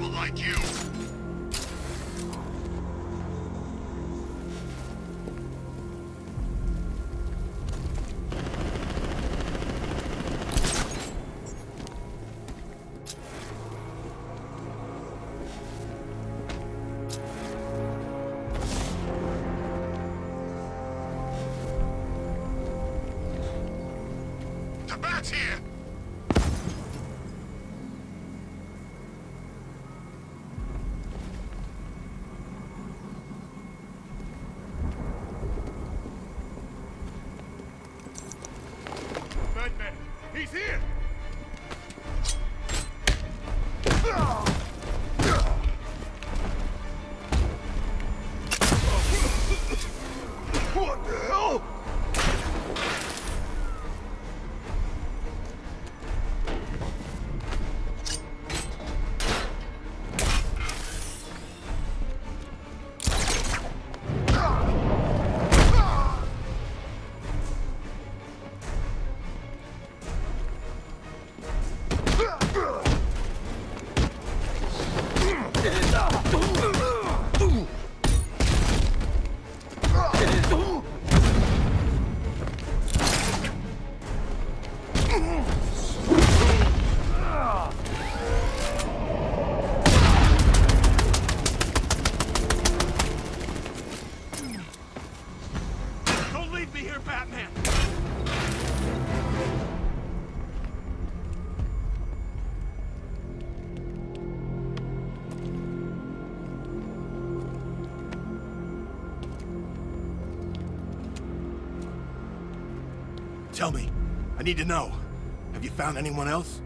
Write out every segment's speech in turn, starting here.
people like you! The bat's here! Batman! He's here! What the hell? Don't leave me here, Batman! Tell me. I need to know. Have you found anyone else?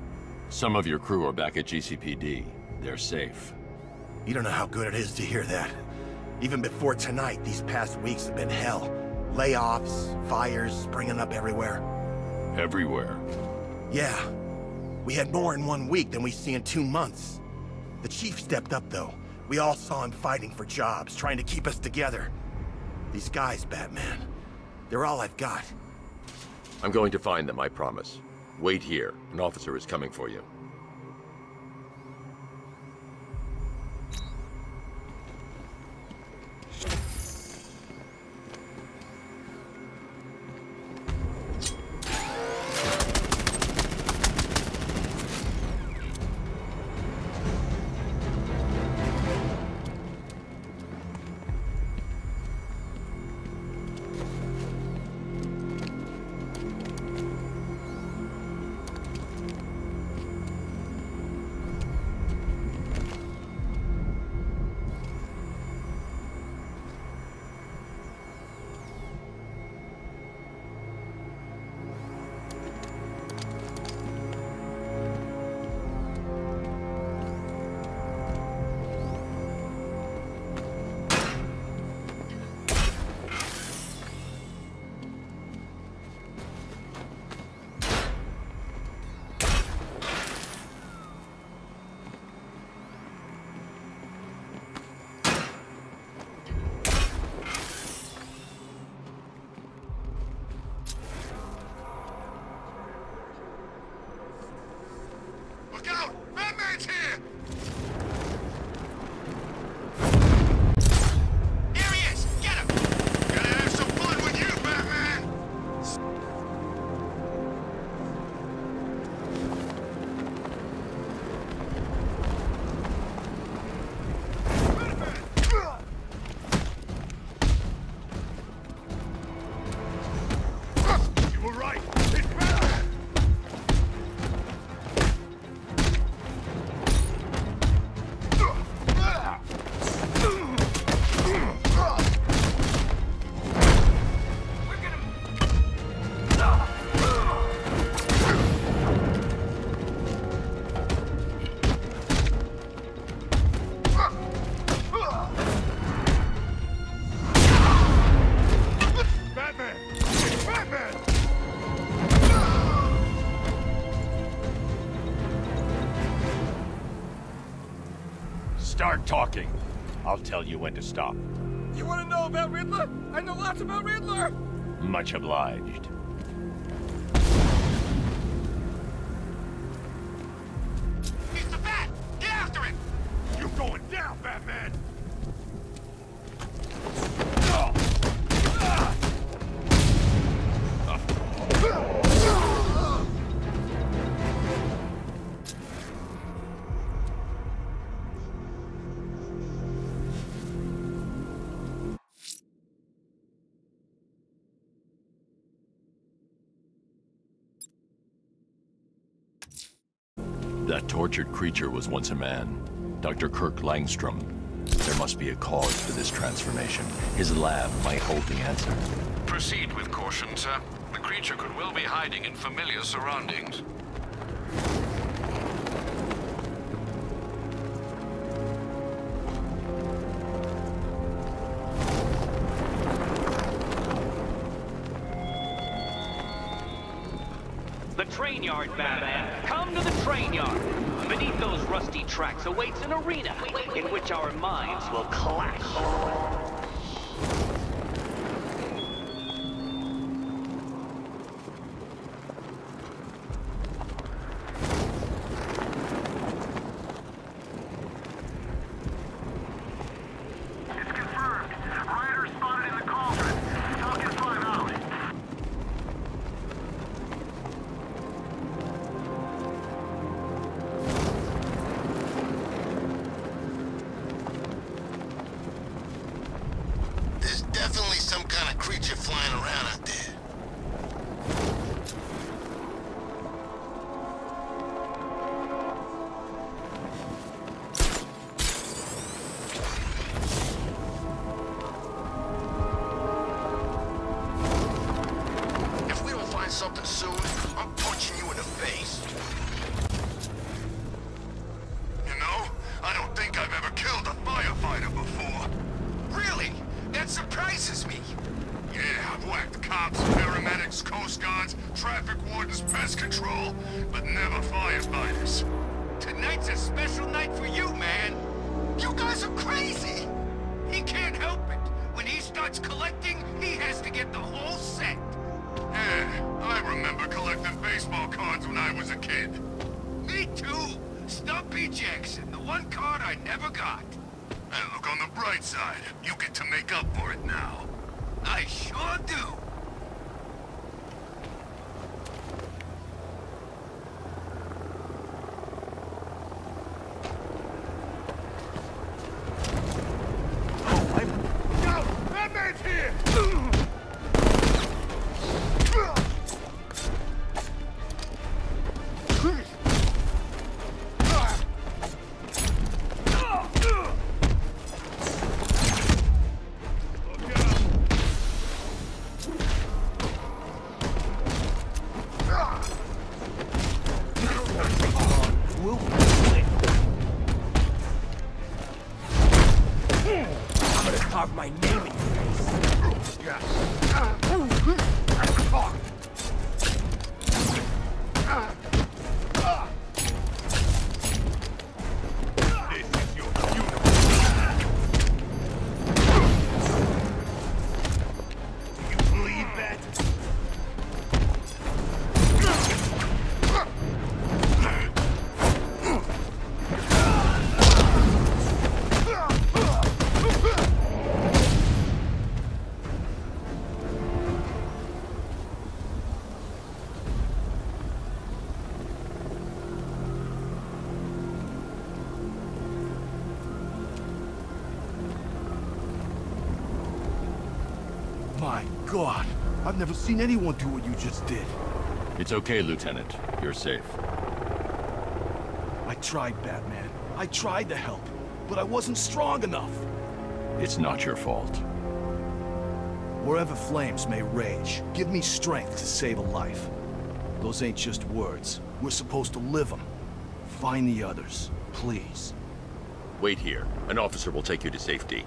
Some of your crew are back at GCPD. They're safe. You don't know how good it is to hear that. Even before tonight, these past weeks have been hell. Layoffs, fires springing up everywhere. Everywhere. Yeah. We had more in 1 week than we see in 2 months. The chief stepped up, though. We all saw him fighting for jobs, trying to keep us together. These guys, Batman, they're all I've got. I'm going to find them, I promise. Wait here. An officer is coming for you. Start talking. I'll tell you when to stop. You want to know about Riddler? I know lots about Riddler! Much obliged. He's the Bat! Get after him! That tortured creature was once a man. Dr. Kirk Langstrom. There must be a cause for this transformation. His lab might hold the answer. Proceed with caution, sir. The creature could well be hiding in familiar surroundings. The train yard, Batman. Come to the train yard. Beneath those rusty tracks awaits an arena in which our minds will clash. It's confirmed. Rider spotted in the cauldron. Falcon 5 out. There's definitely some kind of creature flying around out there. If we don't find something soon, I'm punching you in the face. You know, I don't think I've ever killed a firefighter before. Really? That surprises me. Yeah, I've whacked cops, paramedics, coast guards, traffic wardens, pest control, but never firefighters. Tonight's a special night for you, man. You guys are crazy. He can't help it. When he starts collecting, he has to get the whole set. Yeah, I remember collecting baseball cards when I was a kid. Me too. Stumpy Jackson, the one card I never got. And look on the bright side. You get to make up for it now. I sure do. Batman's here! Carve my name in your face. This is your funeral. Do you believe that? My God, I've never seen anyone do what you just did. It's okay, Lieutenant. You're safe. I tried, Batman. I tried to help, but I wasn't strong enough. It's not your fault. Wherever flames may rage, give me strength to save a life. Those ain't just words. We're supposed to live them. Find the others, please. Wait here. An officer will take you to safety.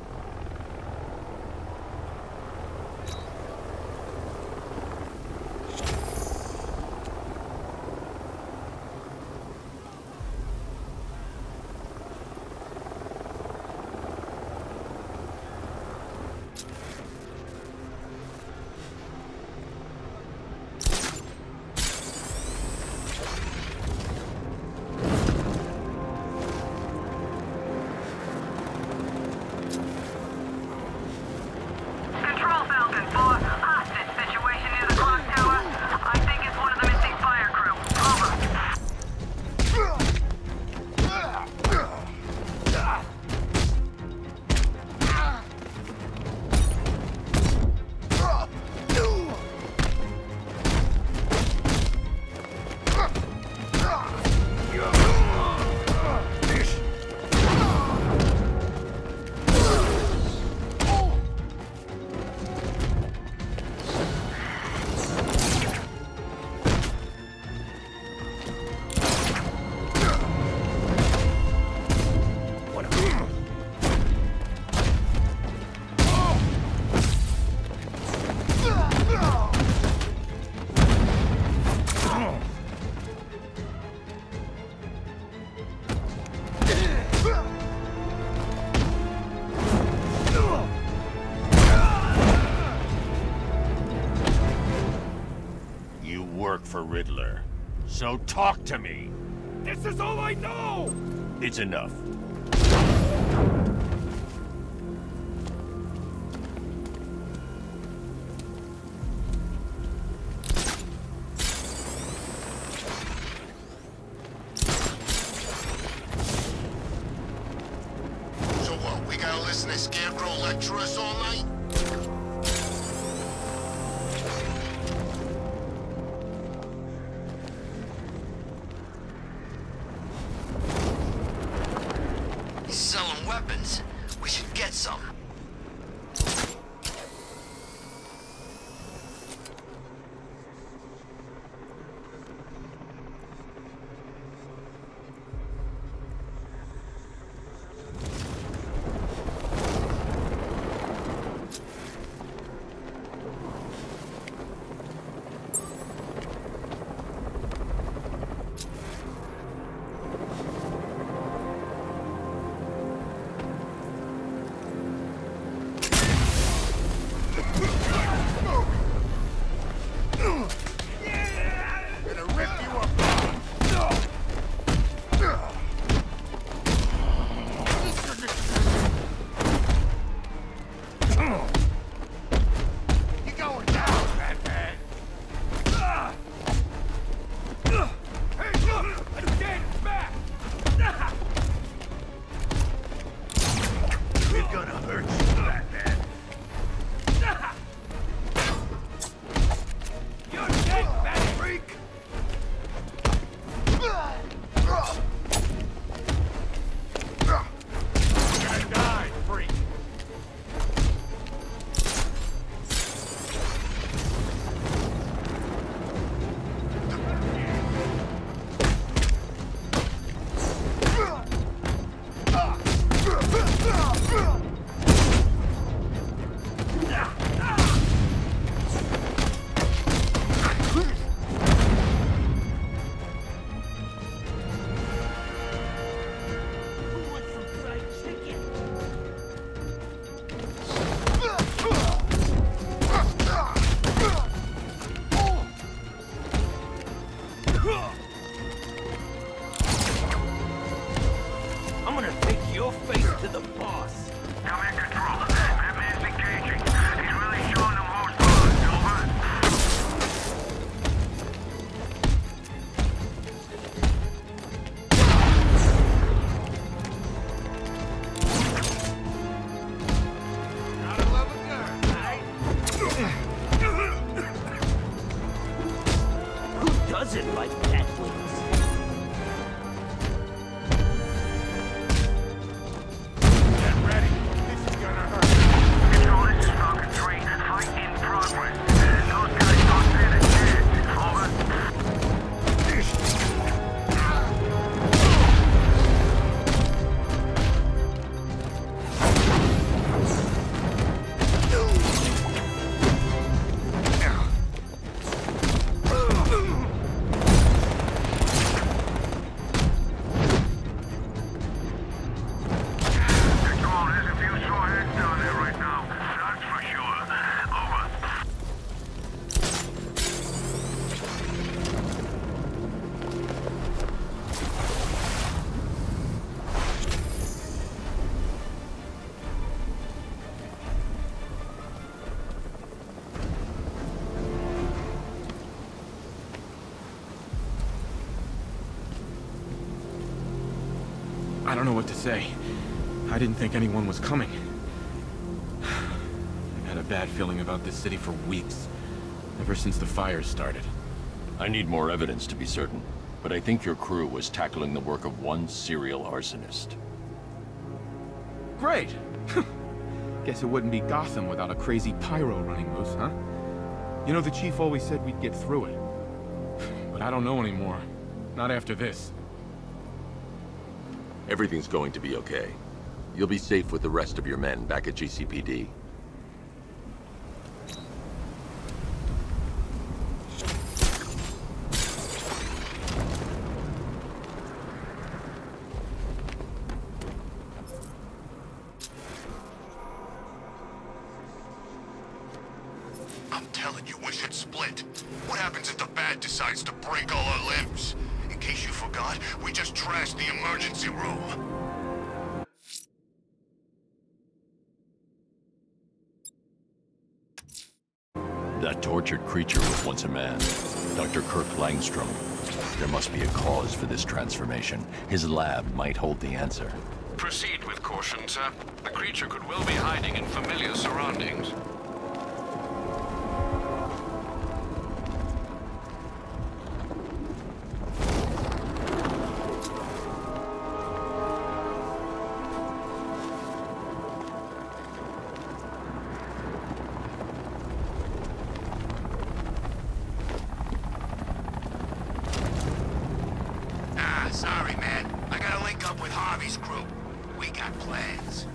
for Riddler. So talk to me. This is all I know! It's enough. So what, we gotta listen to Scarecrow lecture us all night? He's selling weapons. We should get some. I'm gonna take your face to the boss. Come in, Control. That man's engaging. He's really showing them horsepower, Silver. Gotta love a gun, right? Who doesn't like cat wings? Get ready. This is gonna hurt. Control, this is Falcon 3. Fight in progress. Those guys don't stand a chance. Over. Control, there's a few sore heads down there right now. That's for sure. Over. I don't know what to say. I didn't think anyone was coming. I've had a bad feeling about this city for weeks. Ever since the fires started. I need more evidence to be certain, but I think your crew was tackling the work of one serial arsonist. Great! Guess it wouldn't be Gotham without a crazy pyro running loose, huh? You know, the chief always said we'd get through it. But I don't know anymore. Not after this. Everything's going to be okay. You'll be safe with the rest of your men back at GCPD. I'm telling you we should split. What happens if the bat decides to break all our limbs? In case you forgot, we just trashed the emergency room. That tortured creature was once a man. Dr. Kirk Langstrom. There must be a cause for this transformation. His lab might hold the answer. Proceed with caution, sir. The creature could well be hiding in familiar surroundings. Sorry, man. I gotta link up with Harvey's crew. We got plans.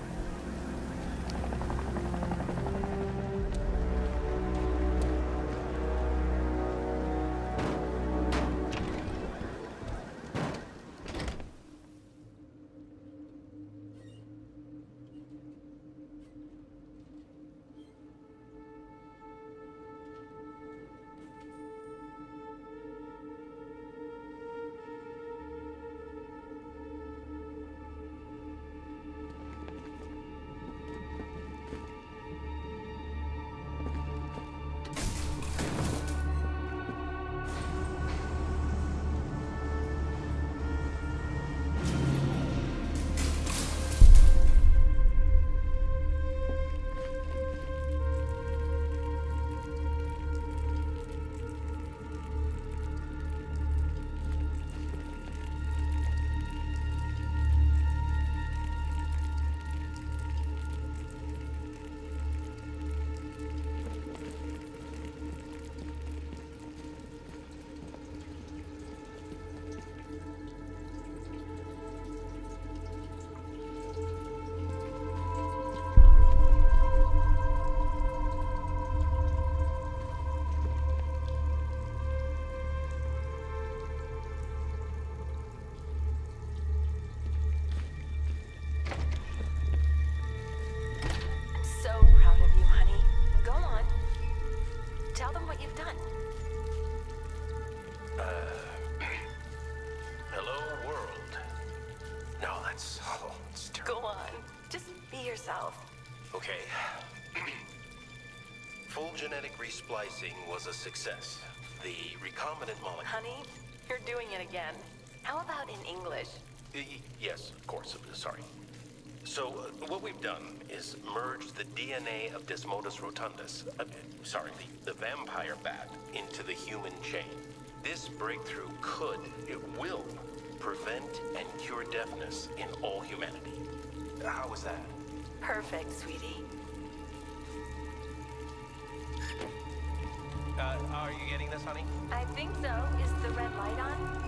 Okay. Full genetic resplicing was a success. The recombinant molecule... Honey, you're doing it again. How about in English? Yes, of course. Sorry. So, what we've done is merge the DNA of Desmodus rotundus, the vampire bat, into the human chain. This breakthrough will prevent and cure deafness in all humanity. How was that? Perfect, sweetie. Are you getting this, honey? I think so. Is the red light on?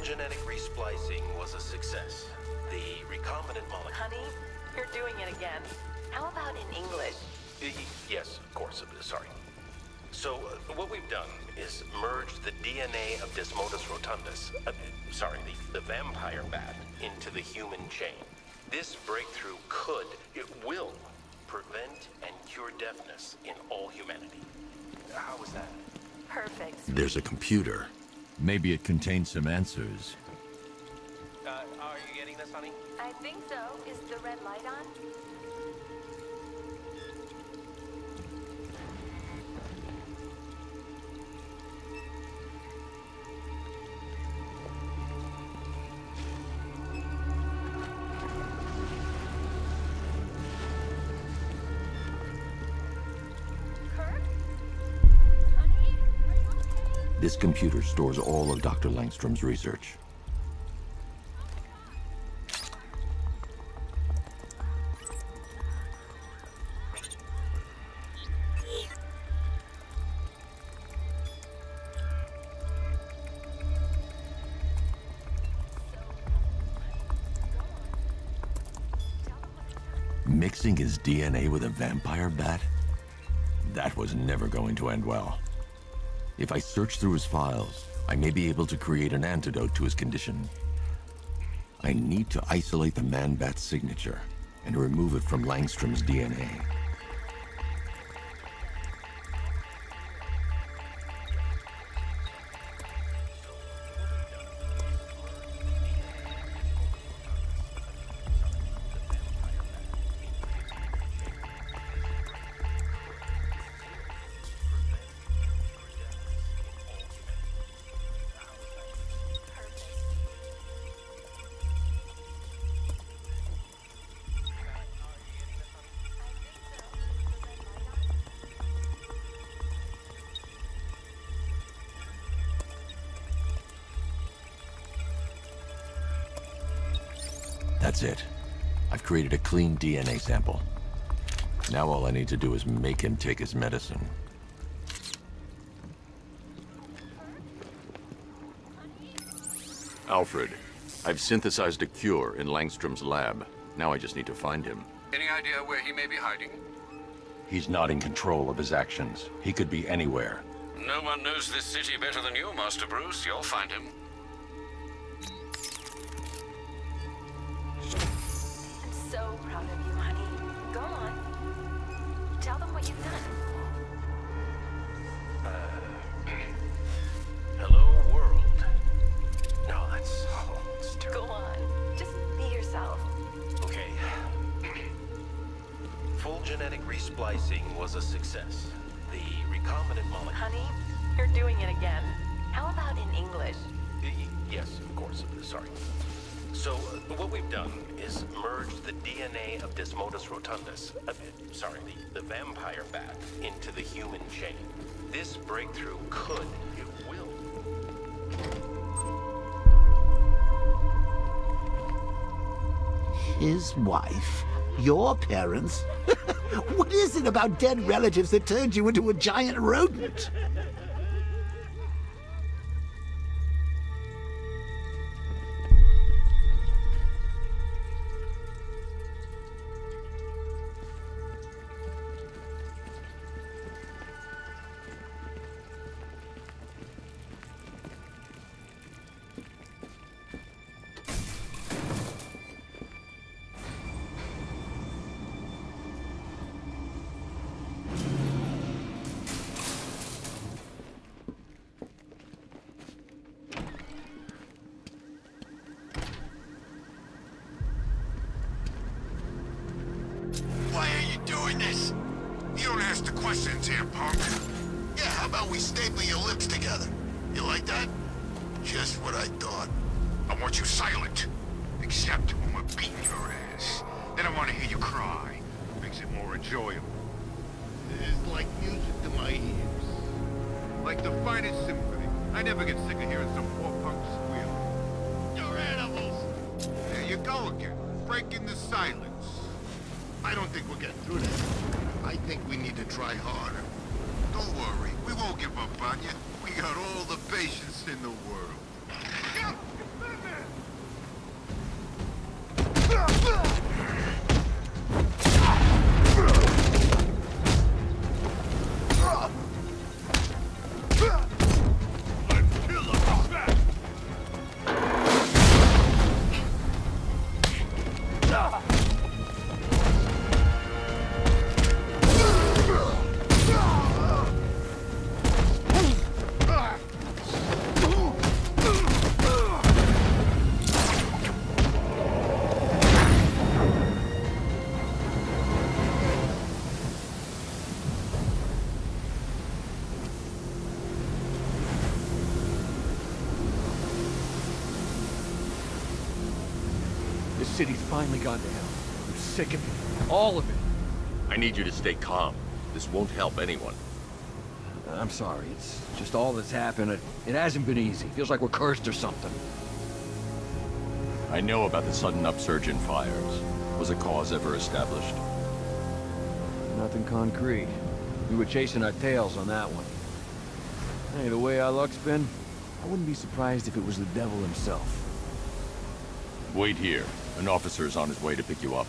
Genetic resplicing was a success. The recombinant molecule... Honey, you're doing it again. How about in English? Yes, of course. Sorry. So, what we've done is merge the DNA of Desmodus rotundus, the vampire bat, into the human chain. This breakthrough will prevent and cure deafness in all humanity. How was that? Perfect. There's a computer. Maybe it contains some answers. Are you getting this, honey? I think so. Is the red light on? This computer stores all of Dr. Langstrom's research. Mixing his DNA with a vampire bat? That was never going to end well. If I search through his files, I may be able to create an antidote to his condition. I need to isolate the man-bat's signature and remove it from Langstrom's DNA. That's it. I've created a clean DNA sample. Now all I need to do is make him take his medicine. Alfred, I've synthesized a cure in Langstrom's lab. Now I just need to find him. Any idea where he may be hiding? He's not in control of his actions. He could be anywhere. No one knows this city better than you, Master Bruce. You'll find him. I'm so proud of you, honey. Go on. Tell them what you've done. Hello, world. No, it's terrible. Go on. Just be yourself. Okay. Full genetic resplicing was a success. The recombinant molecule... Honey, you're doing it again. How about in English? Yes, of course. Sorry. So, what we've done is merged the DNA of Desmodus rotundus, the vampire bat, into the human chain. This breakthrough could, it will. His wife? Your parents? What is it about dead relatives that turned you into a giant rodent? Why are you doing this? You don't ask the questions here, punk. Yeah, how about we staple your lips together? You like that? Just what I thought. I want you silent. Except when we're beating your ass. Then I want to hear you cry. Makes it more enjoyable. It's like music to my ears. Like the finest symphony. I never get sick of hearing some poor punk squeal. You're animals! There you go again. Breaking the silence. I don't think we'll get through this. I think we need to try harder. Don't worry, we won't give up on you. We got all the patience in the world. This city's finally gone to hell. I'm sick of it. All of it. I need you to stay calm. This won't help anyone. I'm sorry. It's just all that's happened. It hasn't been easy. Feels like we're cursed or something. I know about the sudden upsurge in fires. Was a cause ever established? Nothing concrete. We were chasing our tails on that one. Hey, the way our luck's been, I wouldn't be surprised if it was the devil himself. Wait here. An officer is on his way to pick you up.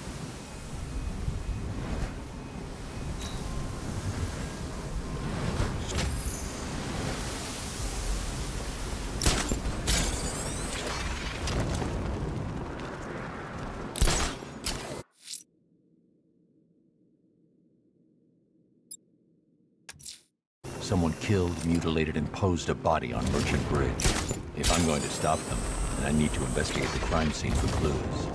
Someone killed, mutilated, and posed a body on Merchant Bridge. If I'm going to stop them, then I need to investigate the crime scene for clues.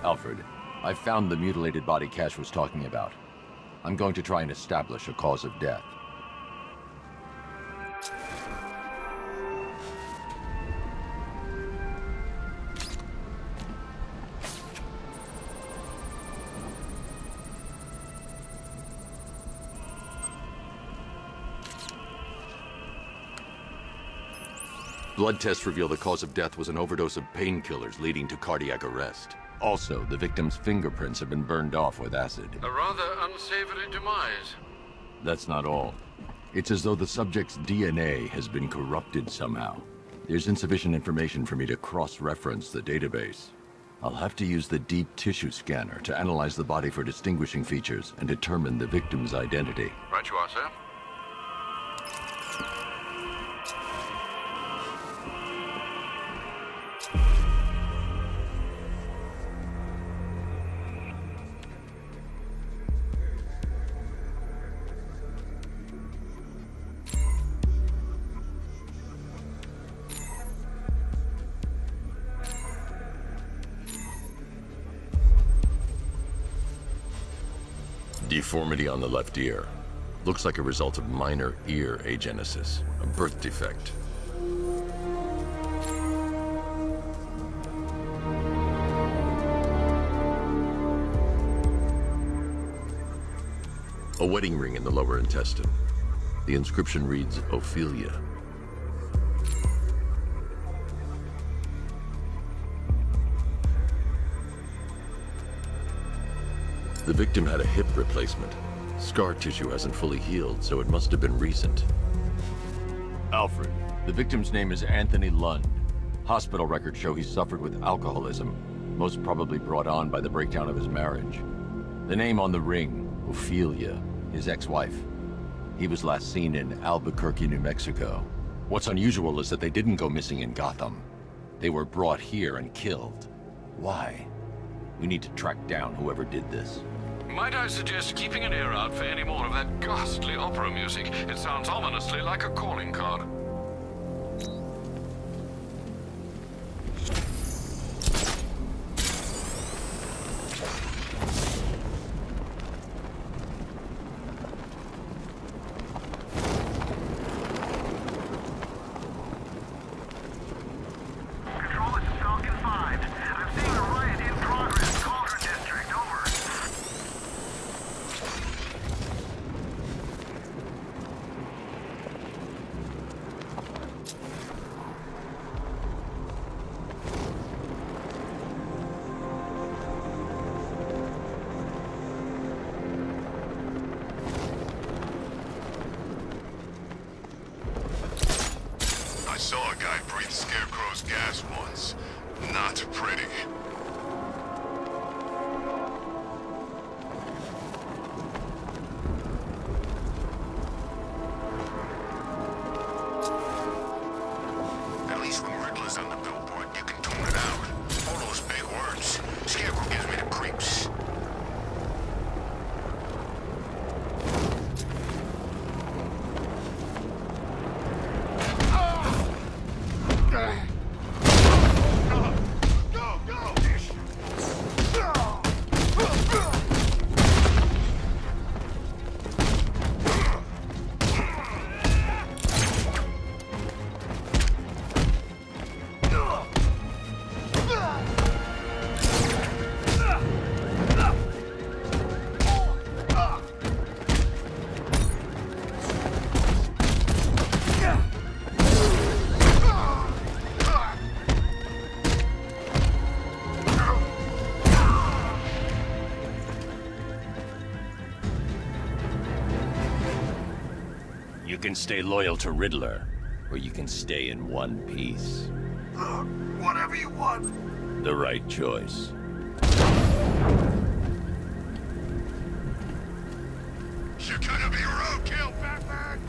Alfred, I found the mutilated body Cash was talking about. I'm going to try and establish a cause of death. Blood tests reveal the cause of death was an overdose of painkillers leading to cardiac arrest. Also, the victim's fingerprints have been burned off with acid. A rather unsavory demise. That's not all. It's as though the subject's DNA has been corrupted somehow. There's insufficient information for me to cross-reference the database. I'll have to use the deep tissue scanner to analyze the body for distinguishing features and determine the victim's identity. Right you are, sir. Deformity on the left ear. Looks like a result of minor ear agenesis, a birth defect. A wedding ring in the lower intestine. The inscription reads, Ophelia. The victim had a hip replacement. Scar tissue hasn't fully healed, so it must have been recent. Alfred, the victim's name is Anthony Lund. Hospital records show he suffered with alcoholism, most probably brought on by the breakdown of his marriage. The name on the ring, Ophelia, his ex-wife. He was last seen in Albuquerque, New Mexico. What's unusual is that they didn't go missing in Gotham. They were brought here and killed. Why? We need to track down whoever did this. Might I suggest keeping an ear out for any more of that ghastly opera music? It sounds ominously like a calling card. saw a guy breathe Scarecrow's gas once. Not pretty. At least when Riddler's on the billboard, you can tune it out. All those big words. Scarecrow gives me the creeps. You can stay loyal to Riddler, or you can stay in one piece. Whatever you want. The right choice. You're gonna be roadkill, Batman!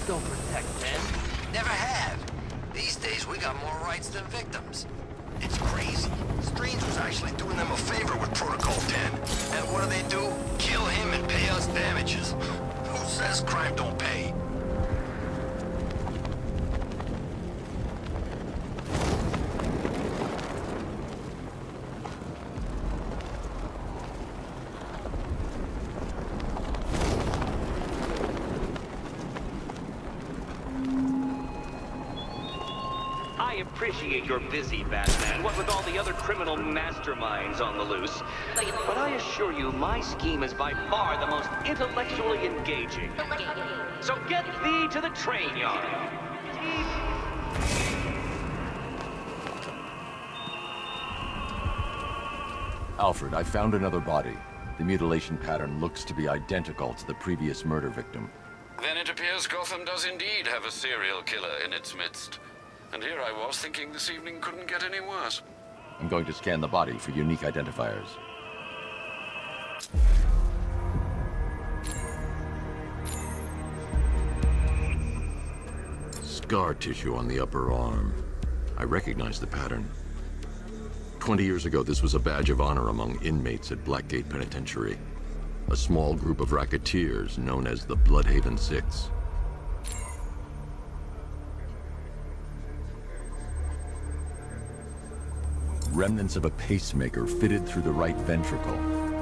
Don't protect men. Never have. These days, we got more rights than victims. It's crazy. Strange was actually doing them a favor with Protocol 10. And what do? Kill him and pay us damages. Who says crime don't pay? I appreciate you're busy, Batman, what with all the other criminal masterminds on the loose. But I assure you, my scheme is by far the most intellectually engaging. So get thee to the train yard. Alfred, I found another body. The mutilation pattern looks to be identical to the previous murder victim. Then it appears Gotham does indeed have a serial killer in its midst. And here I was thinking this evening couldn't get any worse. I'm going to scan the body for unique identifiers. Scar tissue on the upper arm. I recognize the pattern. 20 years ago, this was a badge of honor among inmates at Blackgate Penitentiary. A small group of racketeers known as the Bloodhaven Six. Remnants of a pacemaker fitted through the right ventricle.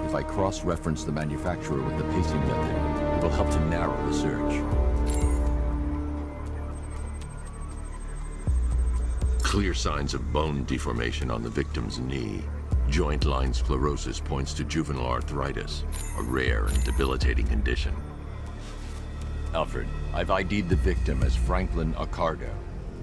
If I cross-reference the manufacturer with the pacing method, it will help to narrow the search. Clear signs of bone deformation on the victim's knee. Joint line sclerosis points to juvenile arthritis, a rare and debilitating condition. Alfred, I've ID'd the victim as Franklin Accardo.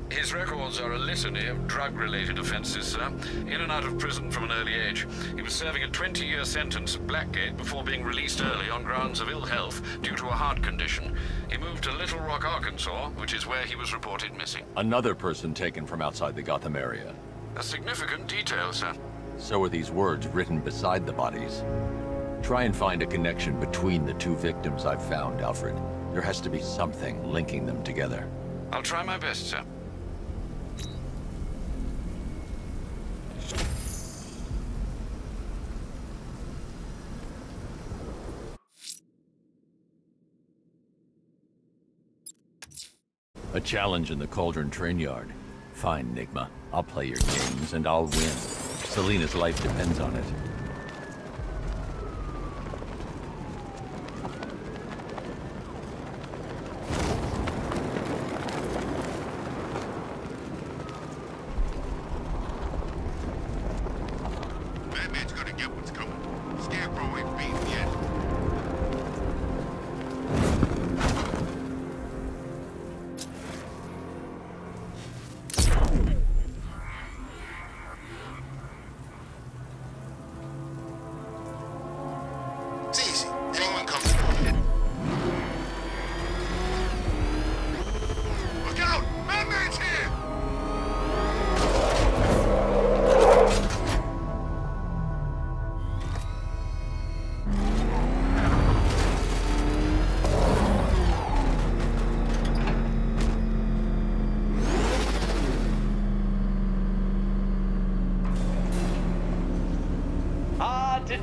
His records are a litany of drug-related offenses, sir. In and out of prison from an early age. He was serving a 20-year sentence at Blackgate before being released early on grounds of ill health due to a heart condition. He moved to Little Rock, Arkansas, which is where he was reported missing. Another person taken from outside the Gotham area. A significant detail, sir. So are these words written beside the bodies. Try and find a connection between the two victims I've found, Alfred. There has to be something linking them together. I'll try my best, sir. A challenge in the Cauldron train yard. Fine, Nigma. I'll play your games and I'll win. Selina's life depends on it.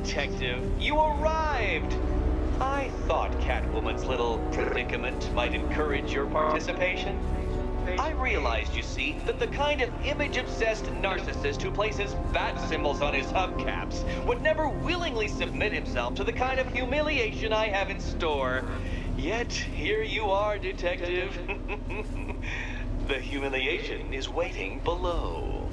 Detective. You arrived! I thought Catwoman's little predicament might encourage your participation. I realized, you see, that the kind of image-obsessed narcissist who places bat symbols on his hubcaps would never willingly submit himself to the kind of humiliation I have in store. Yet, here you are, Detective. The humiliation is waiting below.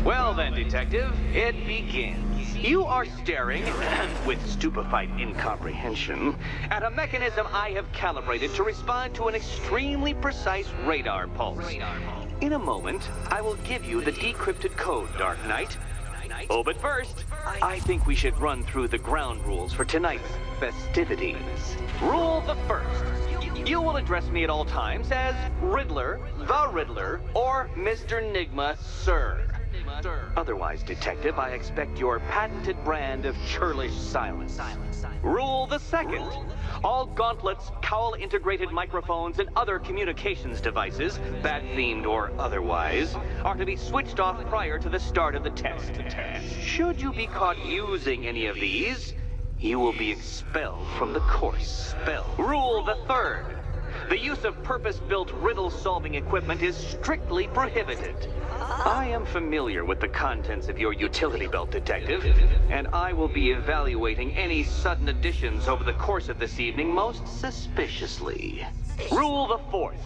Well then, Detective, it begins. You are staring, with stupefied incomprehension, at a mechanism I have calibrated to respond to an extremely precise radar pulse. In a moment, I will give you the decrypted code, Dark Knight. Oh, but first, I think we should run through the ground rules for tonight's festivities. Rule the first. You will address me at all times as Riddler, the Riddler, or Mr. Nigma, sir. Otherwise, Detective, I expect your patented brand of churlish silence. Rule the second. All gauntlets, cowl-integrated microphones, and other communications devices, bat-themed or otherwise, are to be switched off prior to the start of the test. Should you be caught using any of these, you will be expelled from the course. Rule the third. The use of purpose-built riddle-solving equipment is strictly prohibited. I am familiar with the contents of your utility belt, Detective, and I will be evaluating any sudden additions over the course of this evening most suspiciously. Rule the fourth.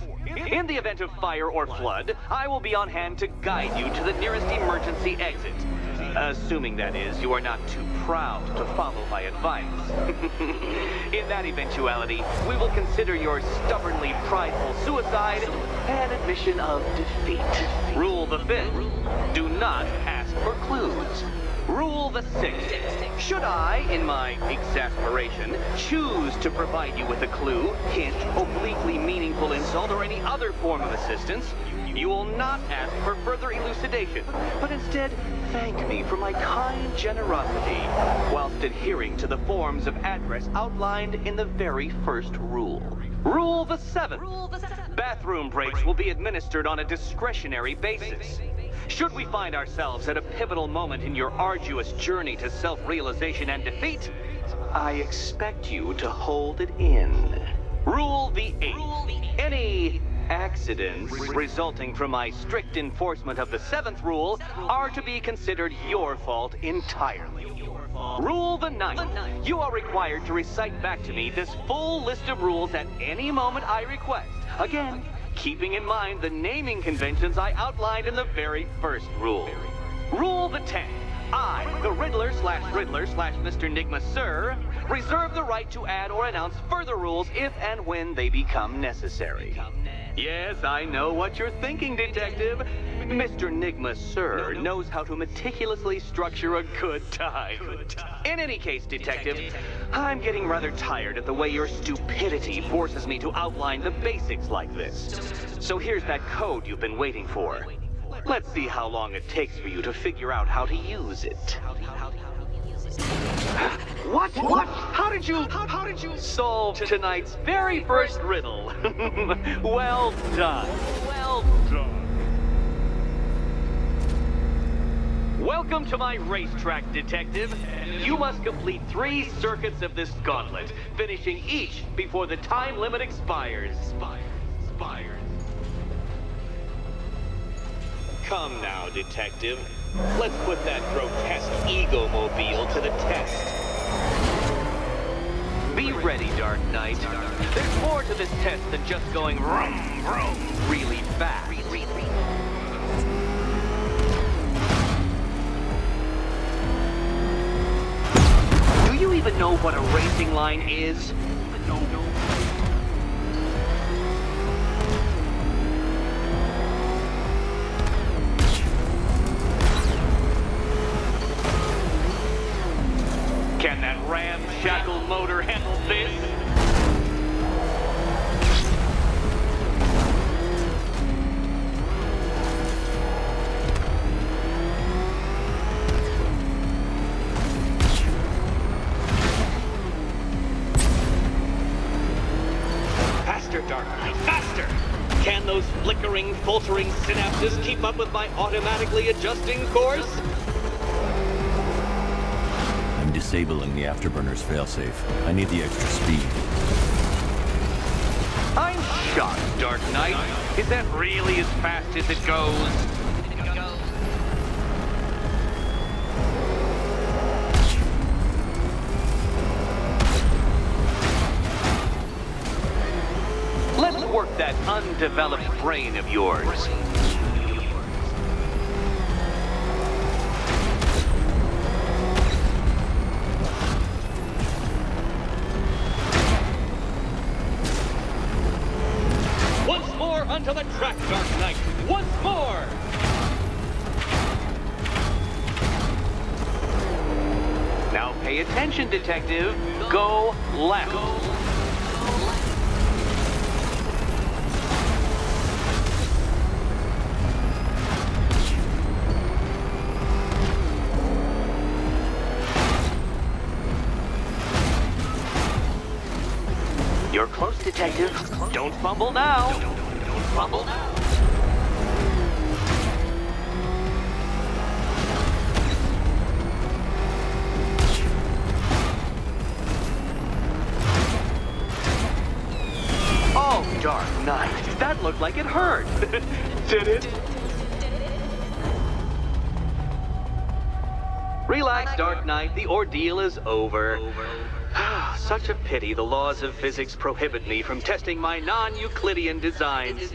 In the event of fire or flood, I will be on hand to guide you to the nearest emergency exit. Assuming, that is, you are not too proud to follow my advice. In that eventuality, we will consider your stubbornly prideful suicide an admission of defeat. Rule the fifth. Do not ask for clues. Rule the sixth. Should I, in my exasperation, choose to provide you with a clue, hint, obliquely meaningful insult, or any other form of assistance, you will not ask for further elucidation, but instead thank me for my kind generosity, whilst adhering to the forms of address outlined in the very first rule. Rule the seventh. Bathroom breaks will be administered on a discretionary basis. Should we find ourselves at a pivotal moment in your arduous journey to self-realization and defeat, I expect you to hold it in. Rule the eighth. Any accidents resulting from my strict enforcement of the seventh rule are to be considered your fault entirely. Rule the ninth. You are required to recite back to me this full list of rules at any moment I request. Again, keeping in mind the naming conventions I outlined in the very first rule. Rule the 10th. I, the Riddler/Mr. Nigma, sir, reserve the right to add or announce further rules if and when they become necessary. Yes, I know what you're thinking, Detective. Mr. Nigma, sir, knows how to meticulously structure a good time. In any case, Detective, I'm getting rather tired of the way your stupidity forces me to outline the basics like this. So here's that code you've been waiting for. Let's see how long it takes for you to figure out how to use it. What? How did you solve tonight's very first riddle? Well done. Welcome to my racetrack, Detective. You must complete 3 circuits of this gauntlet, finishing each before the time limit expires. Come now, Detective. Let's put that grotesque ego-mobile to the test. Be ready, Dark Knight. There's more to this test than just going vroom, vroom really fast. Do you even know what a racing line is? No. Can that ramshackle motor handle this? die faster! Can those flickering, faltering synapses keep up with my automatically adjusting course? I'm disabling the afterburner's failsafe. I need the extra speed. I'm shocked, Dark Knight. Is that really as fast as it goes? Let's work that undeveloped brain of yours. Once more onto the track, Dark Knight. Once more! Now pay attention, Detective. Go left. You're close, Detective. Don't fumble now. Don't fumble now. Oh, Dark Knight. That looked like it hurt. Did it? Relax, Dark Knight. The ordeal is over. Such a pity the laws of physics prohibit me from testing my non-Euclidean designs.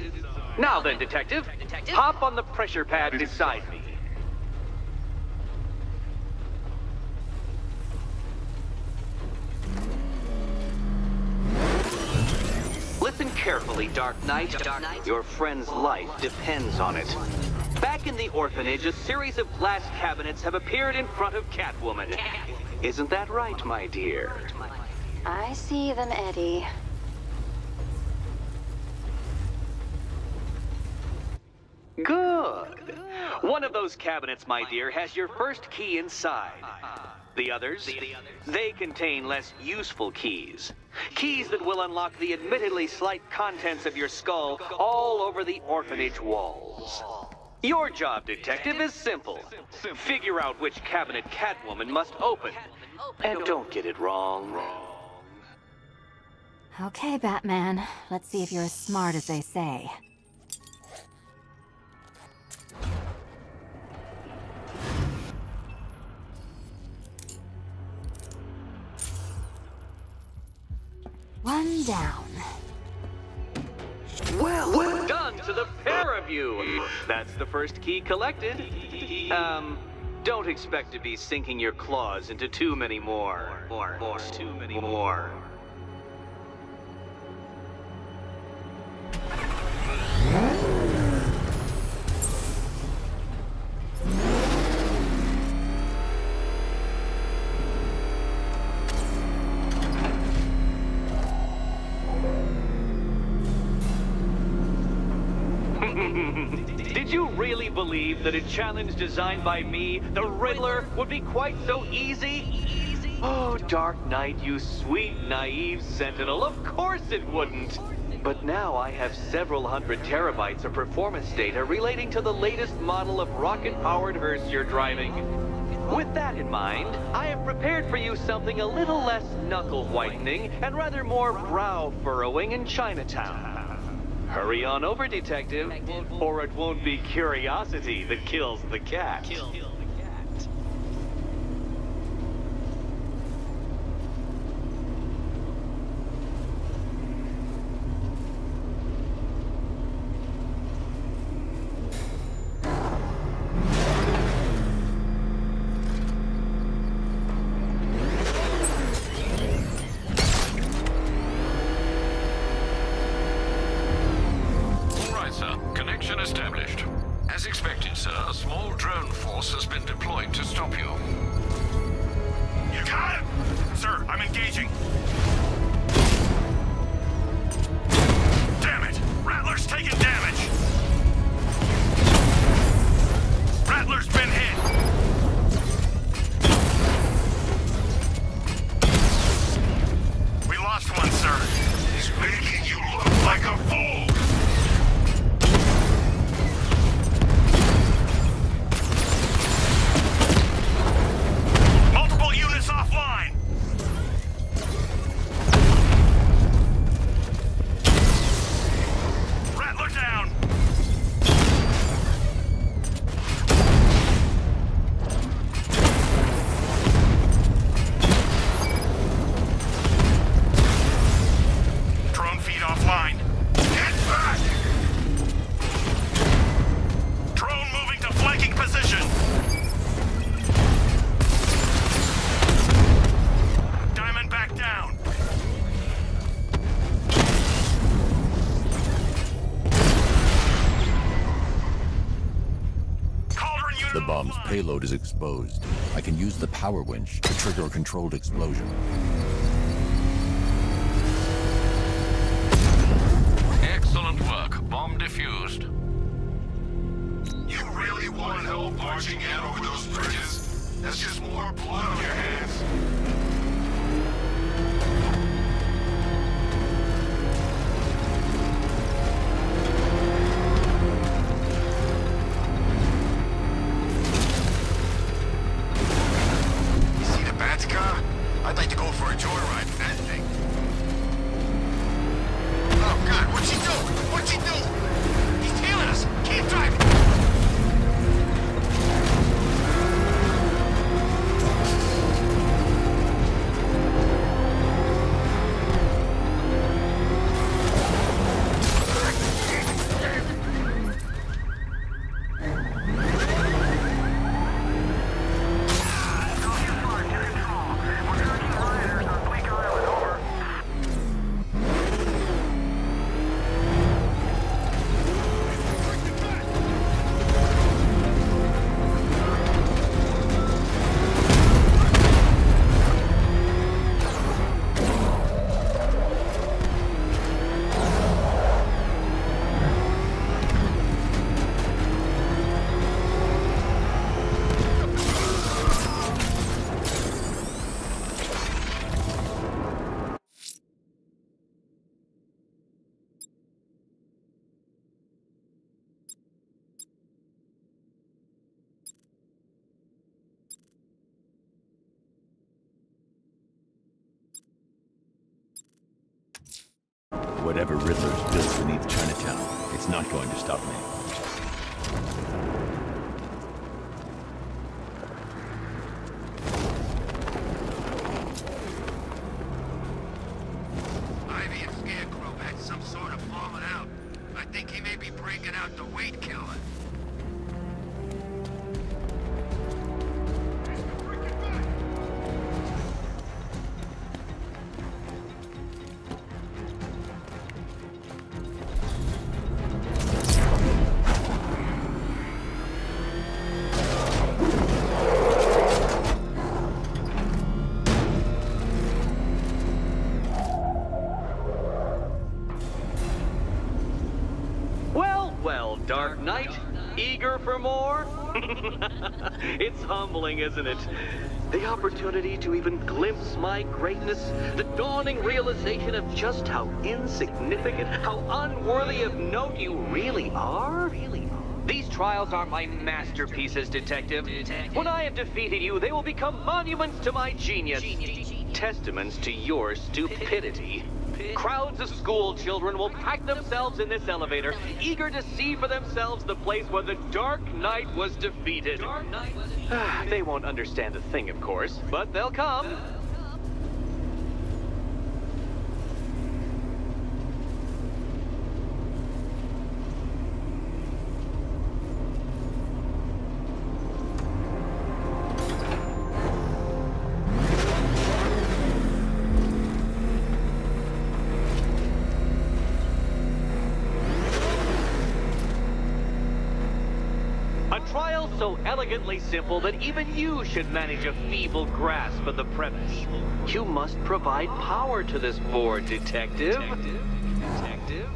Now then, Detective, hop on the pressure pad beside me. Listen carefully, Dark Knight. Your friend's life depends on it. Back in the orphanage, a series of glass cabinets have appeared in front of Catwoman. Isn't that right, my dear? I see them, Eddie. Good. One of those cabinets, my dear, has your first key inside. The others, they contain less useful keys. Keys that will unlock the admittedly slight contents of your skull all over the orphanage walls. Your job, Detective, is simple. Figure out which cabinet Catwoman must open. And don't get it wrong. Okay, Batman. Let's see if you're as smart as they say. One down. Well done to the pair of you. That's the first key collected. Don't expect to be sinking your claws into too many more. Too many more. Did you really believe that a challenge designed by me, the Riddler, would be quite so easy? Oh, Dark Knight, you sweet, naive sentinel, of course it wouldn't. But now I have several hundred terabytes of performance data relating to the latest model of rocket-powered hearse you're driving. With that in mind, I have prepared for you something a little less knuckle-whitening and rather more brow-furrowing in Chinatown. Hurry on over, Detective, or it won't be curiosity that kills the cat. Established. As expected, sir, a small drone force has been deployed to stop you. You got it! Sir, I'm engaging. Damn it! Rattler's taking damage! Rattler's been hit! We lost one, sir. He's making you look like a fool! bomb's payload is exposed, I can use the power winch to trigger a controlled explosion. Excellent work. Bomb defused. You really want help marching out over those bridges? That's just more blood on your hands. I'd like to go for a joyride in that thing. Oh, God, what's he doing? What's he doing? He's tailing us. Keep driving. Whatever Riddler's built beneath Chinatown, it's not going to stop me. Ivy and Scarecrow had some sort of falling out. I think he may be breaking out the weight killer. Dark Knight, eager for more? It's humbling, isn't it? The opportunity to even glimpse my greatness, the dawning realization of just how insignificant, how unworthy of note you really are? These trials are my masterpieces, Detective. When I have defeated you, they will become monuments to my genius, testaments to your stupidity. Crowds of school children will pack themselves in this elevator, eager to see for themselves the place where the Dark Knight was defeated. They won't understand a thing, of course, but they'll come. Trial so elegantly simple that even you should manage a feeble grasp of the premise. You must provide power to this board, Detective. Detective?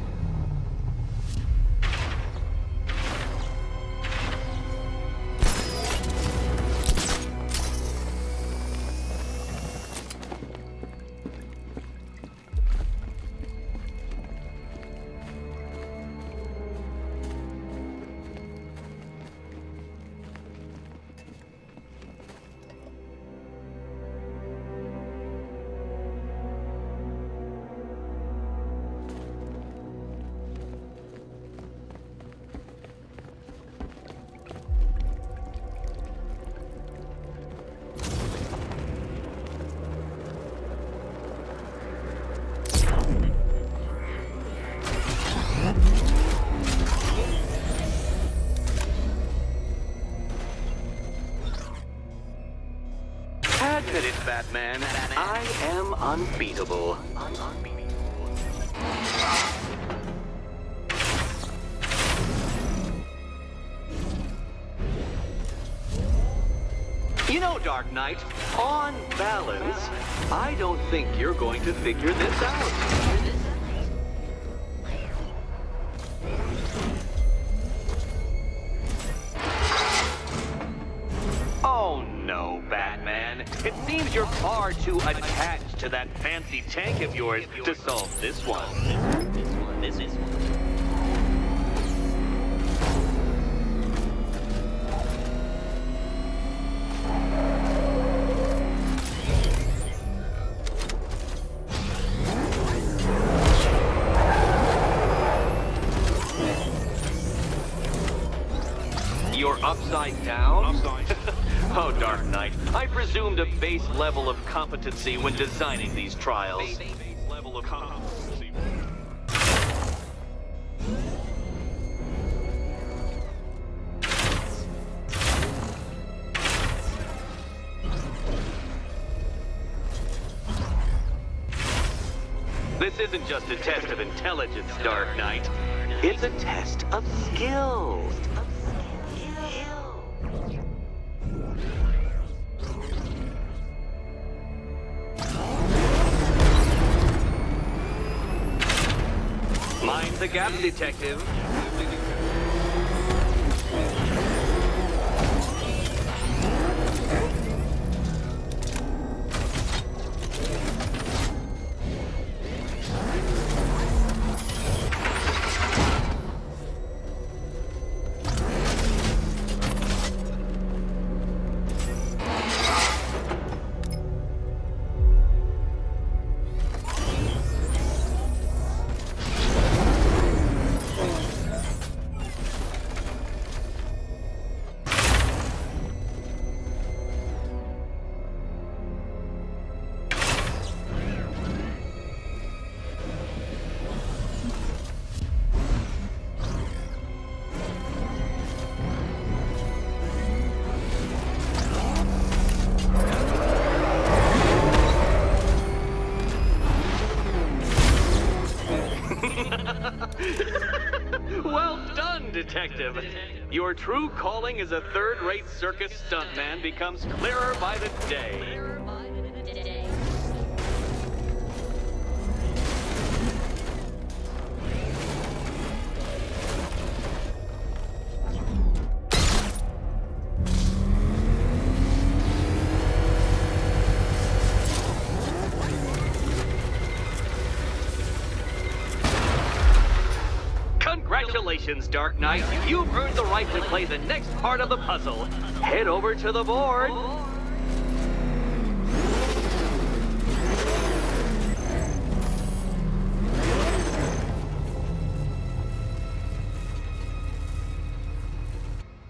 Admit it, Batman. I am unbeatable. You know, Dark Knight, on balance, I don't think you're going to figure this out. Oh no, Batman. It seems you're far too attached to that fancy tank of yours to solve this one. This is one. You're upside down? Oh, Dark Knight, I presumed a base level of competency when designing these trials. Base level of competency. This isn't just a test of intelligence, Dark Knight. It's a test of skills. Mind the gap, Detective. Well done, Detective. Your true calling as a third-rate circus stuntman becomes clearer by the day. Congratulations, Dark Knight. You've earned the right to play the next part of the puzzle. Head over to the board.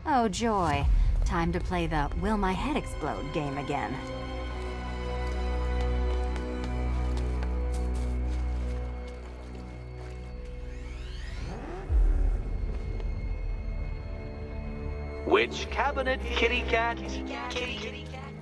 Oh, joy. Time to play the Will My Head Explode game again. Which cabinet, kitty cat? Kitty cat.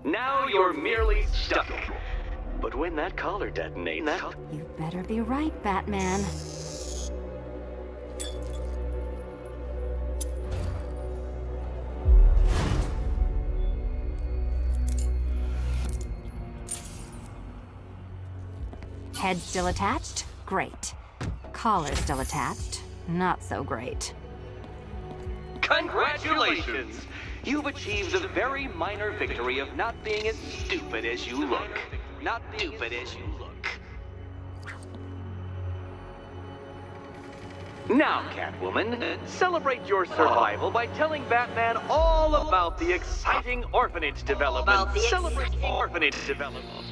Now you're merely stuck. But when that collar detonates... You better be right, Batman. Head still attached? Great. Collar still attached? Not so great. Congratulations! You've achieved the very minor victory of not being as stupid as you look. Not stupid as you look. Now, Catwoman, celebrate your survival by telling Batman all about the exciting orphanage development. Celebrate orphanage development.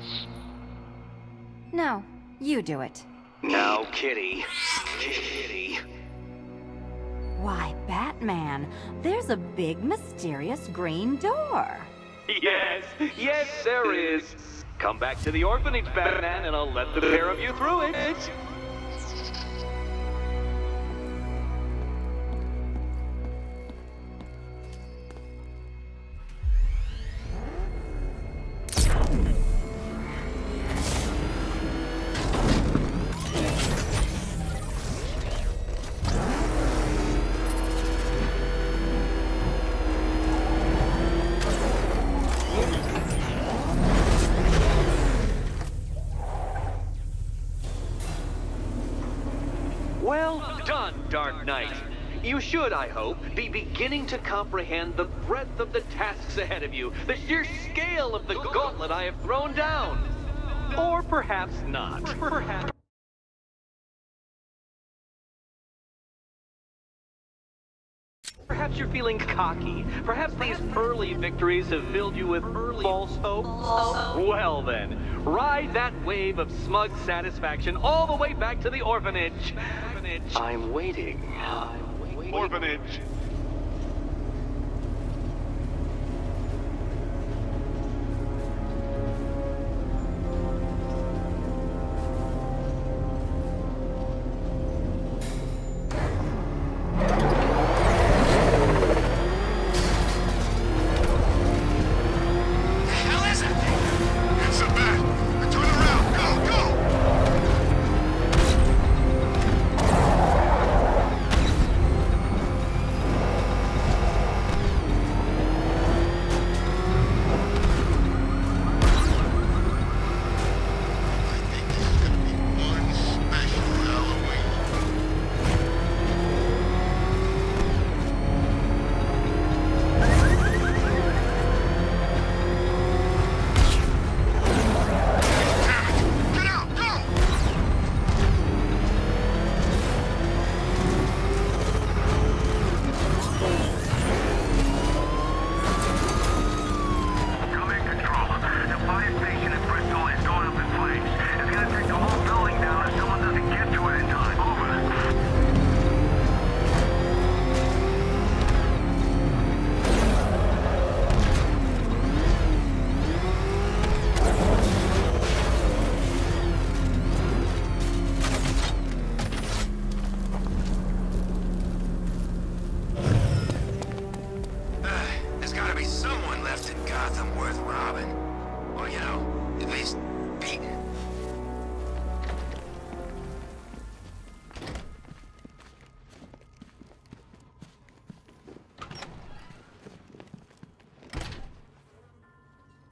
No, you do it. Now, Kitty. Kitty. Why, Batman, there's a big, mysterious green door. Yes, yes, there is. Come back to the orphanage, Batman, and I'll let the pair of you through it. on, Dark Knight. You should, I hope, be beginning to comprehend the breadth of the tasks ahead of you, the sheer scale of the gauntlet I have thrown down. Or perhaps not. Perhaps you're feeling cocky. Perhaps these early victories have filled you with false hope. Well then, ride that wave of smug satisfaction all the way back to the orphanage. I'm waiting. Orphanage.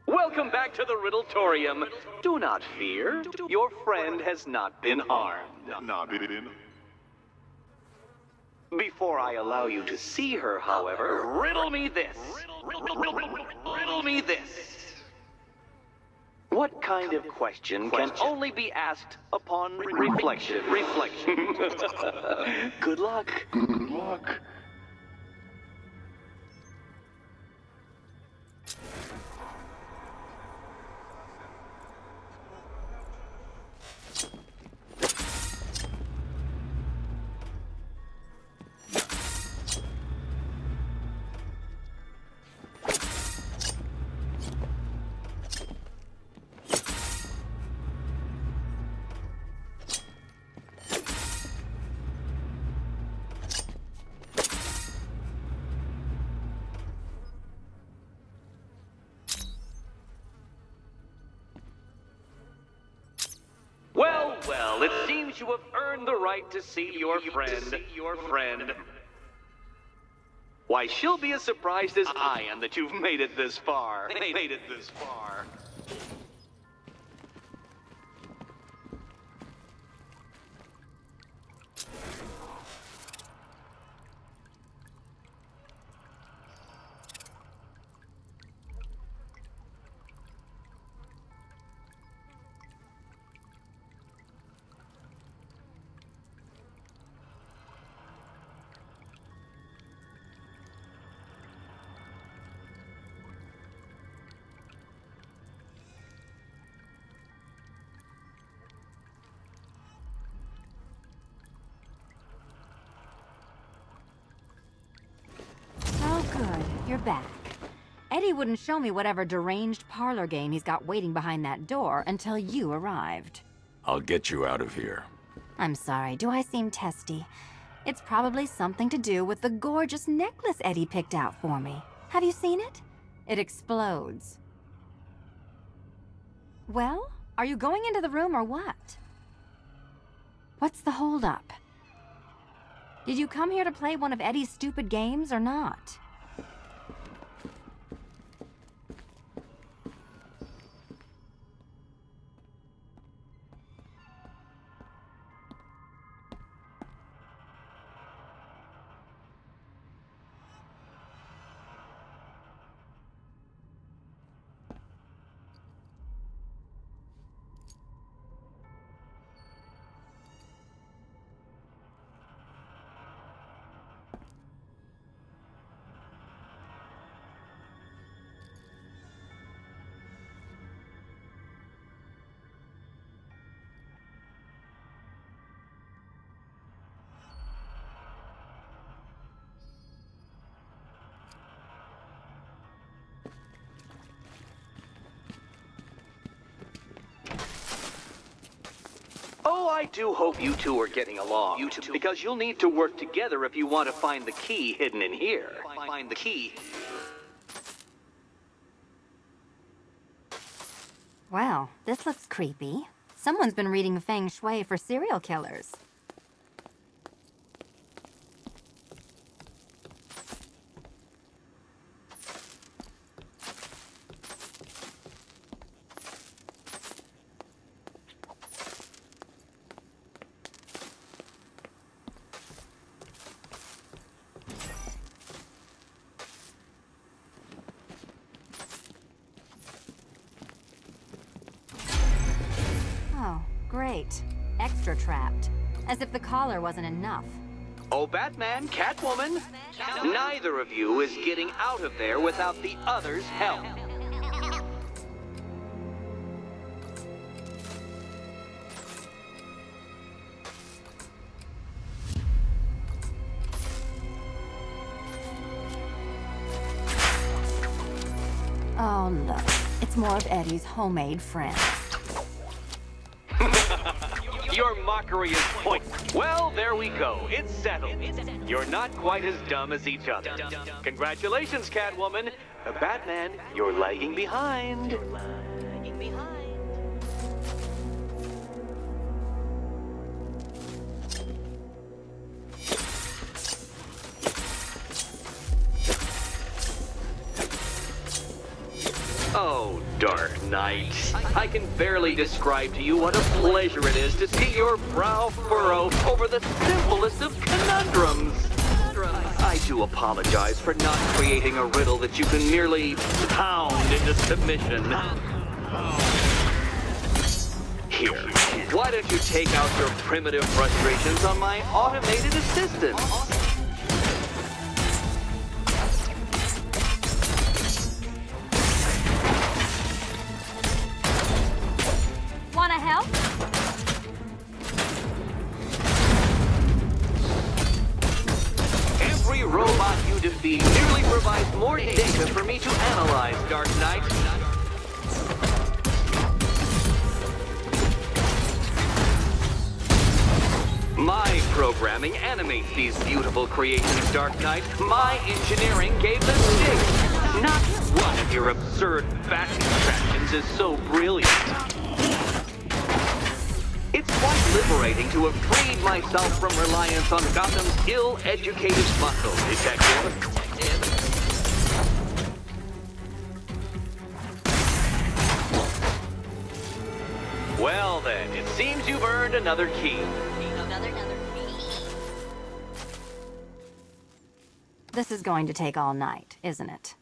Welcome back to the Riddletorium. Do not fear. Your friend has not been harmed. Before I allow you to see her, however, riddle me this. Riddle me this. What kind of question can only be asked upon reflection? Good luck. Good luck. Well, it seems you have earned the right to see your friend. Why, she'll be as surprised as I am that you've made it this far. You're back. Eddie wouldn't show me whatever deranged parlor game he's got waiting behind that door until you arrived. I'll get you out of here. I'm sorry, do I seem testy? It's probably something to do with the gorgeous necklace Eddie picked out for me. Have you seen it? It explodes. Well, are you going into the room or what? What's the holdup? Did you come here to play one of Eddie's stupid games or not? Although I do hope you two are getting along, because you'll need to work together if you want to find the key hidden in here. Find the key. Well, this looks creepy. Someone's been reading Feng Shui for serial killers. Oh, great. Extra trapped. As if the collar wasn't enough. Oh, Batman, Catwoman, neither of you is getting out of there without the other's help. Oh, look. It's more of Eddie's homemade friends. Your mockery is pointless. Well, there we go. It's settled. You're not quite as dumb as each other. Congratulations, Catwoman. Batman, you're lagging behind. Oh, Dark Knight. I can barely describe to you what a pleasure it is to see your brow furrow over the simplest of conundrums. I do apologize for not creating a riddle that you can merely pound into submission. Here, why don't you take out your primitive frustrations on my automated assistant? Wanna help? Every robot you defeat merely provides more data for me to analyze, Dark Knight. My programming animates these beautiful creations, Dark Knight. My engineering gave them shape. Not one of your absurd bat contraptions is so brilliant. It's quite liberating to have freed myself from reliance on Gotham's ill-educated muscle, Detective. Well then, it seems you've earned another key. This is going to take all night, isn't it?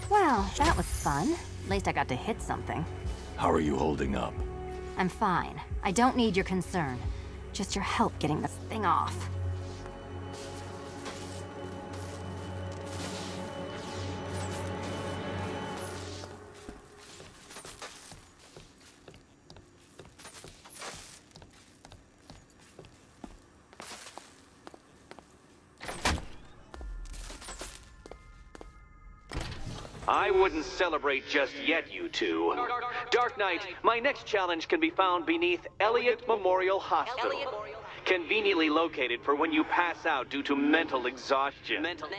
Well, that was fun. At least I got to hit something. How are you holding up? I'm fine. I don't need your concern. Just your help getting this thing off. I wouldn't celebrate just yet, you two. Dark Knight, my next challenge can be found beneath Elliott Memorial Hospital. Conveniently located for when you pass out due to mental exhaustion. Mental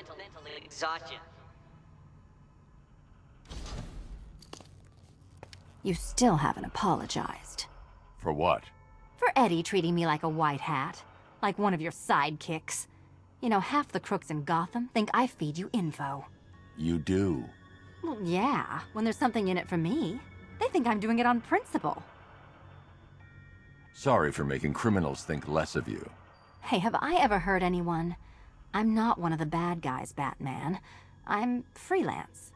exhaustion. You still haven't apologized. For what? For Eddie treating me like a white hat. Like one of your sidekicks. You know, half the crooks in Gotham think I feed you info. You do. Well, yeah, when there's something in it for me. They think I'm doing it on principle. Sorry for making criminals think less of you. Hey, have I ever hurt anyone? I'm not one of the bad guys, Batman. I'm freelance.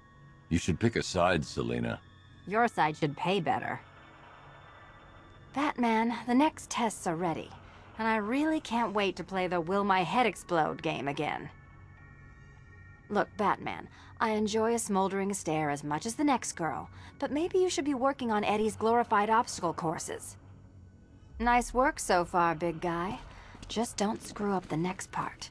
You should pick a side, Selina. Your side should pay better. Batman, the next tests are ready. And I really can't wait to play the Will My Head Explode game again. Look, Batman, I enjoy a smoldering stare as much as the next girl, but maybe you should be working on Eddie's glorified obstacle courses. Nice work so far, big guy. Just don't screw up the next part.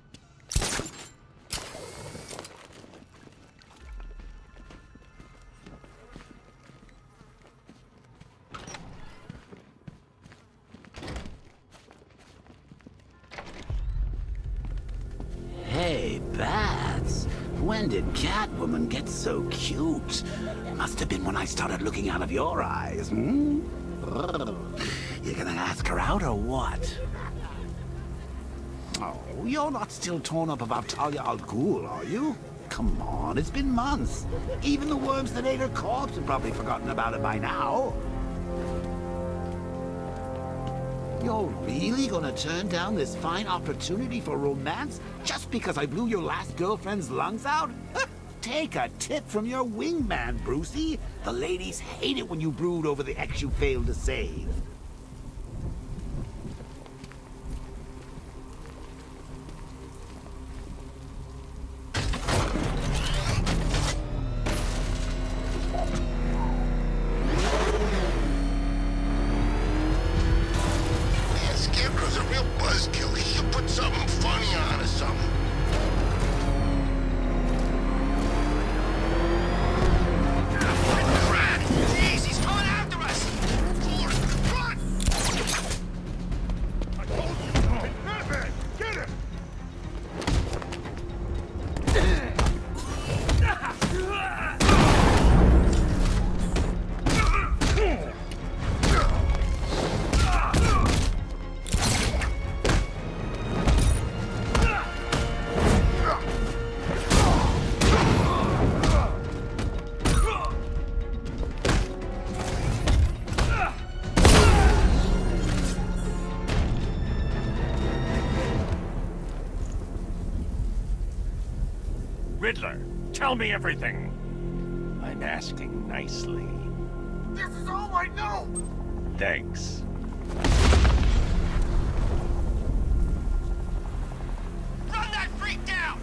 Hey, Bats. When did Catwoman get so cute? Must have been when I started looking out of your eyes, hmm? You gonna ask her out or what? Oh, you're not still torn up about Talia al Ghul, are you? Come on, it's been months. Even the worms that ate her corpse have probably forgotten about it by now. You're really gonna turn down this fine opportunity for romance just because I blew your last girlfriend's lungs out? Take a tip from your wingman, Brucey. The ladies hate it when you brood over the ex you failed to save. Riddler, tell me everything. I'm asking nicely. This is all I know! Thanks. Run that freak down!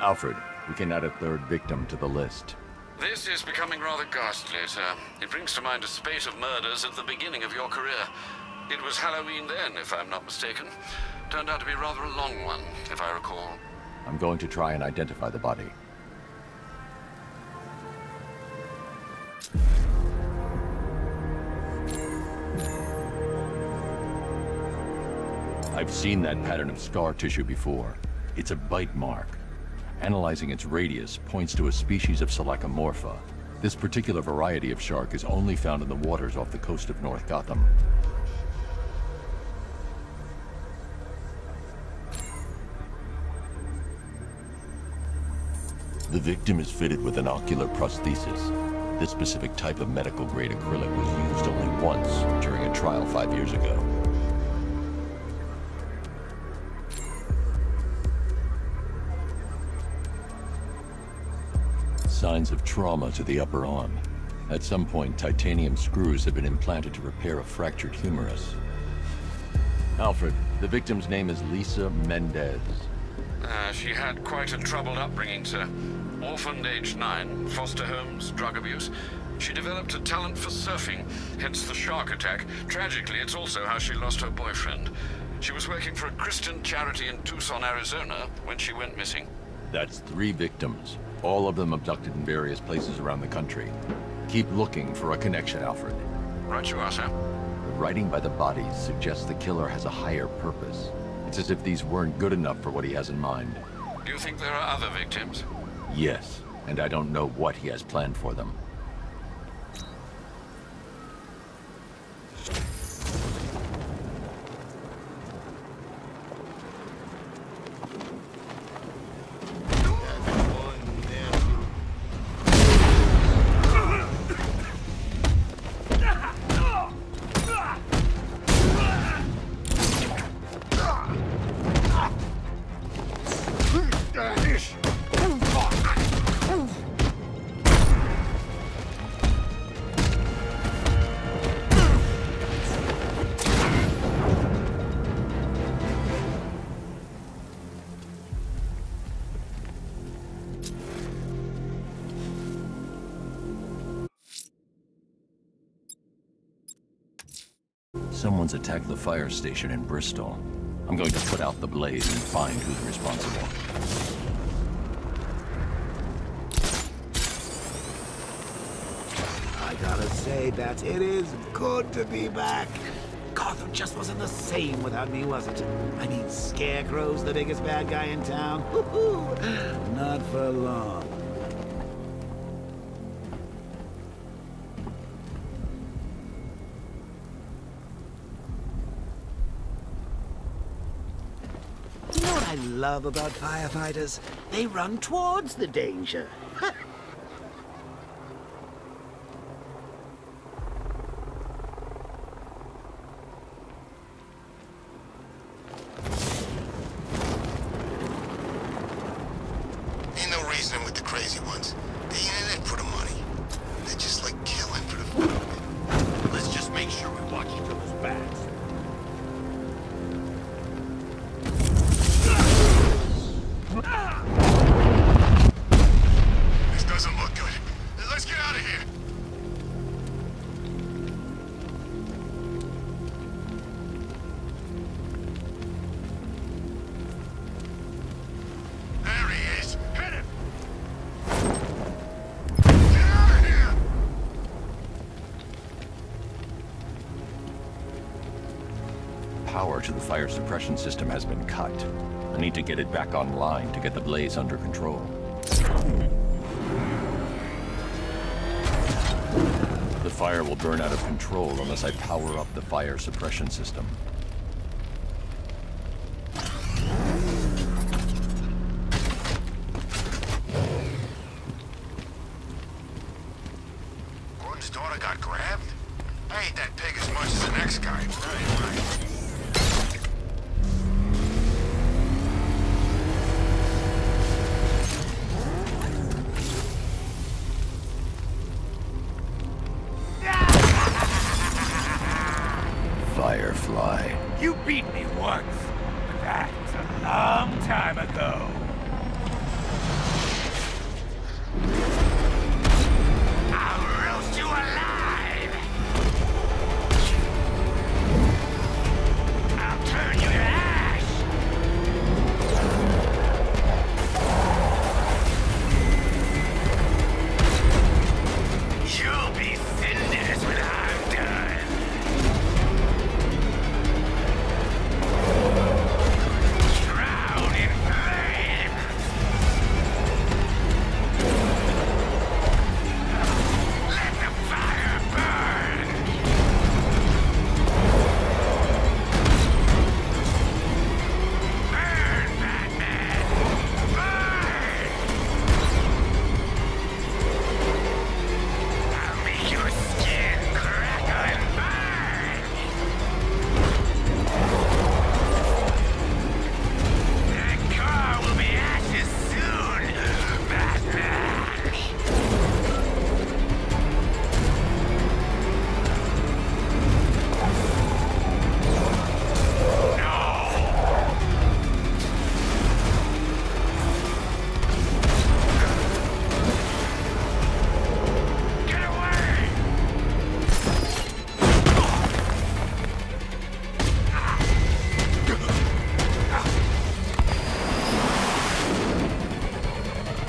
Alfred, we can add a third victim to the list. This is becoming rather ghastly, sir. It brings to mind a spate of murders at the beginning of your career. It was Halloween then, if I'm not mistaken. Turned out to be rather a long one, if I recall. I'm going to try and identify the body. I've seen that pattern of scar tissue before. It's a bite mark. Analyzing its radius points to a species of Selachomorpha. This particular variety of shark is only found in the waters off the coast of North Gotham. The victim is fitted with an ocular prosthesis. This specific type of medical-grade acrylic was used only once during a trial 5 years ago. Signs of trauma to the upper arm. At some point, titanium screws have been implanted to repair a fractured humerus. Alfred, the victim's name is Lisa Mendez. She had quite a troubled upbringing, sir. Orphaned aged 9, foster homes, drug abuse. She developed a talent for surfing, hence the shark attack. Tragically, it's also how she lost her boyfriend. She was working for a Christian charity in Tucson, Arizona, when she went missing. That's 3 victims, all of them abducted in various places around the country. Keep looking for a connection, Alfred. Right you are, sir. The writing by the bodies suggests the killer has a higher purpose. It's as if these weren't good enough for what he has in mind. Do you think there are other victims? Yes, and I don't know what he has planned for them. Someone's attacked the fire station in Bristol. I'm going to put out the blaze and find who's responsible. I gotta say, Bats, it is good to be back. Gotham just wasn't the same without me, was it? I mean, Scarecrow's the biggest bad guy in town. Woo-hoo! Not for long. You know what I love about firefighters? They run towards the danger. Ain't no reasoning with the crazy ones. They ain't in it for the money. They just like killing for the fun of it. Let's just make sure we watch each other's backs. This doesn't look good. Let's get out of here. There he is. Hit him. Get out of here. Power to the fire suppression system has been cut. I need to get it back online to get the blaze under control. The fire will burn out of control unless I power up the fire suppression system. Gordon's daughter got grabbed? I hate that pig as much as the next guy. That ain't right. Firefly. You beat me once, but that's a long time ago. I'll roast you alive! I'll turn you to ash! You'll be cinders when I'm done. Shroud in flames! Let the fire burn! Burn, Batman! Burn! I'll make your skin crackle and burn! That car will be ashes soon, Batman! Get away!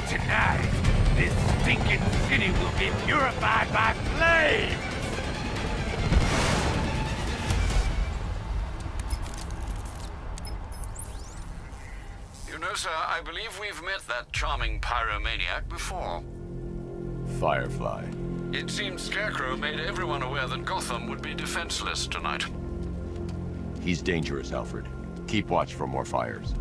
Tonight, this stinking city will be purified by flame! You know, sir, I believe we've met that charming pyromaniac before. Firefly. It seems Scarecrow made everyone aware that Gotham would be defenseless tonight. He's dangerous, Alfred. Keep watch for more fires.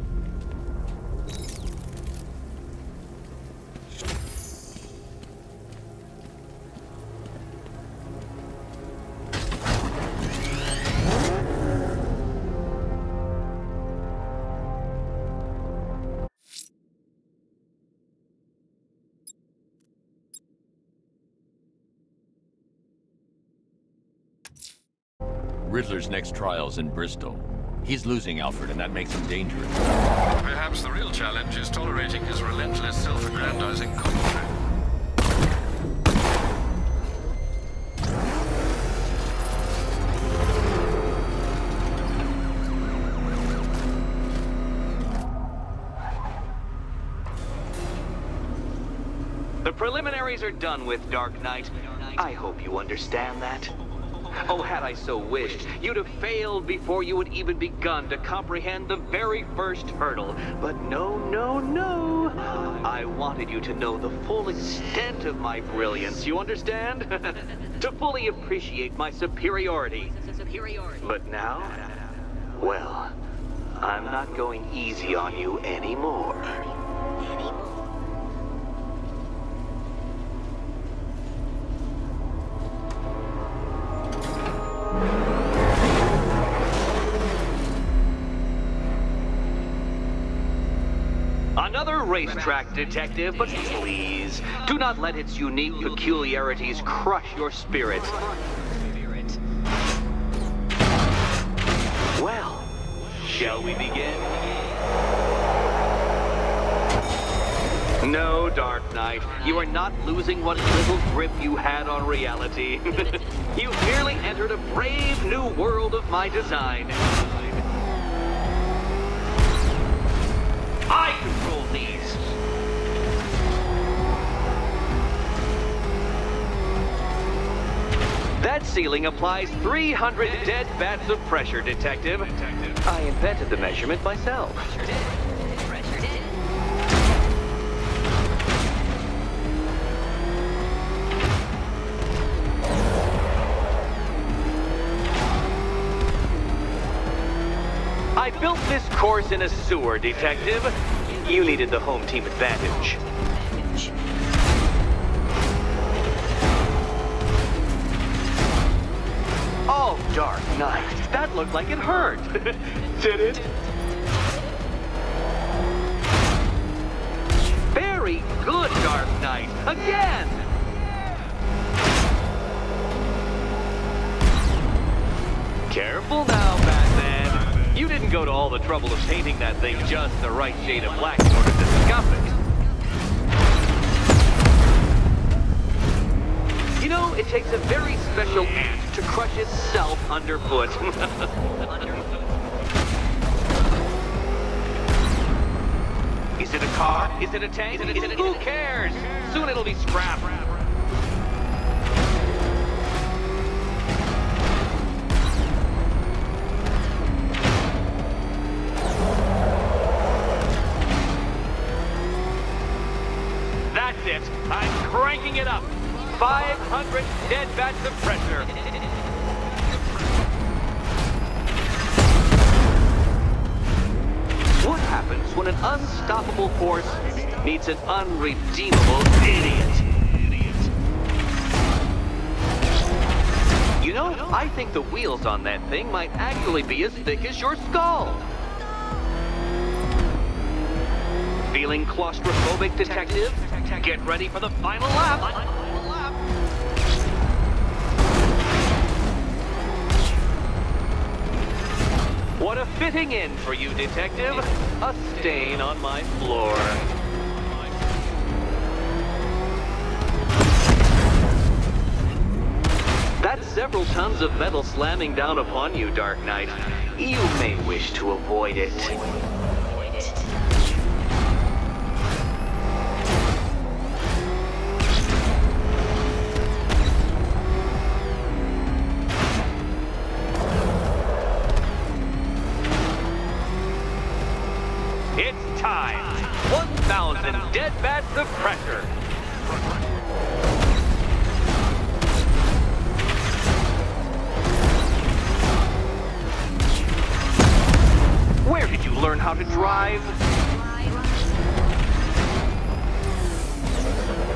Riddler's next trial's in Bristol. He's losing Alfred, and that makes him dangerous. Perhaps the real challenge is tolerating his relentless self-aggrandizing commentary. preliminaries are done with, Dark Knight. I hope you understand that. Oh, had I so wished, you'd have failed before you had even begun to comprehend the very first hurdle. But no, no, no. I wanted you to know the full extent of my brilliance, you understand? To fully appreciate my superiority. But now, well, I'm not going easy on you anymore. Another racetrack detective, but please, do not let its unique peculiarities crush your spirit. Well, shall we begin? No, Dark Knight, you are not losing what little grip you had on reality. You've merely entered a brave new world of my design. I control these. That ceiling applies 300 dead bats of pressure, Detective. I invented the measurement myself. I built this course in a sewer, Detective. You needed the home team advantage. Oh, Dark Knight, that looked like it hurt. Did it? Very good, Dark Knight. Again! Careful now, Batman. You didn't go to all the trouble of painting that thing just the right shade of black in order to scuff it. You know, it takes a very special ant to crush itself underfoot. Is it a car? Is it a tank? Who cares? Soon it'll be scrap. That's it. I'm cranking it up. 500 dead bats of pressure. What happens when an unstoppable force meets an unredeemable idiot? You know, I think the wheels on that thing might actually be as thick as your skull. Feeling claustrophobic, Detective? Get ready for the final lap. What a fitting end for you, Detective. A stain on my floor. That's several tons of metal slamming down upon you, Dark Knight. You may wish to avoid it. It's time. 1,000 dead bats of pressure. Where did you learn how to drive?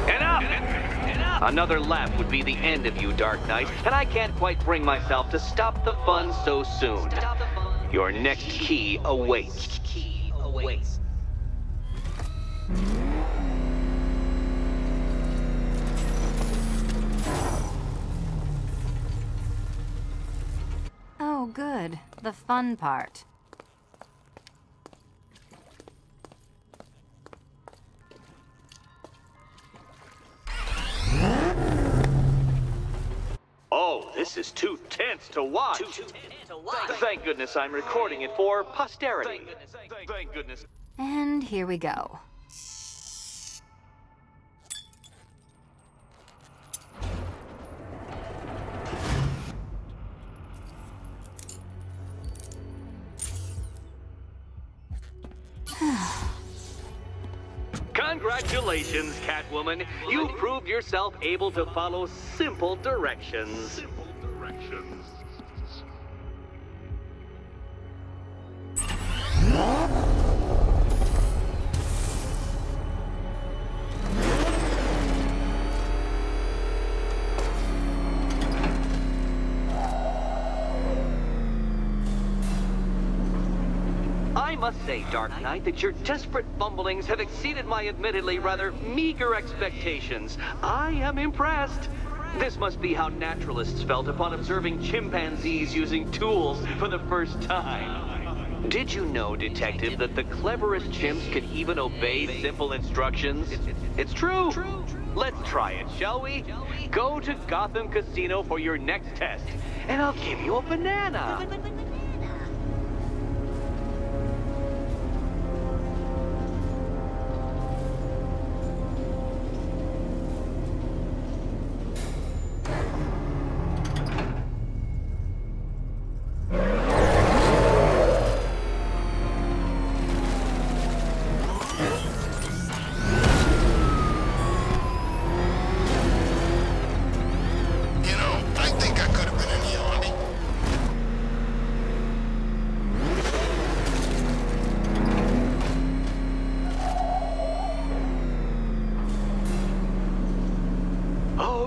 Enough! Another lap would be the end of you, Dark Knight, and I can't quite bring myself to stop the fun so soon. Your next key awaits. Oh, good. The fun part. Oh, this is too tense to watch. Thank goodness I'm recording it for posterity. Thank goodness. And here we go. Congratulations, Catwoman. You proved yourself able to follow simple directions. I must say, Dark Knight, that your desperate fumblings have exceeded my admittedly rather meager expectations. I am impressed. This must be how naturalists felt upon observing chimpanzees using tools for the first time. Did you know, Detective, that the cleverest chimps can even obey simple instructions? It's true. Let's try it, shall we? Go to Gotham Casino for your next test, and I'll give you a banana.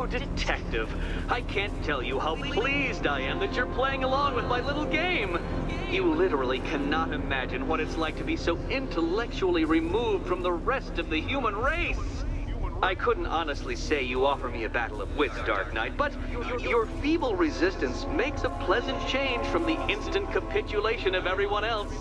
Detective, I can't tell you how pleased I am that you're playing along with my little game. You literally cannot imagine what it's like to be so intellectually removed from the rest of the human race. I couldn't honestly say you offer me a battle of wits, Dark Knight, but your feeble resistance makes a pleasant change from the instant capitulation of everyone else.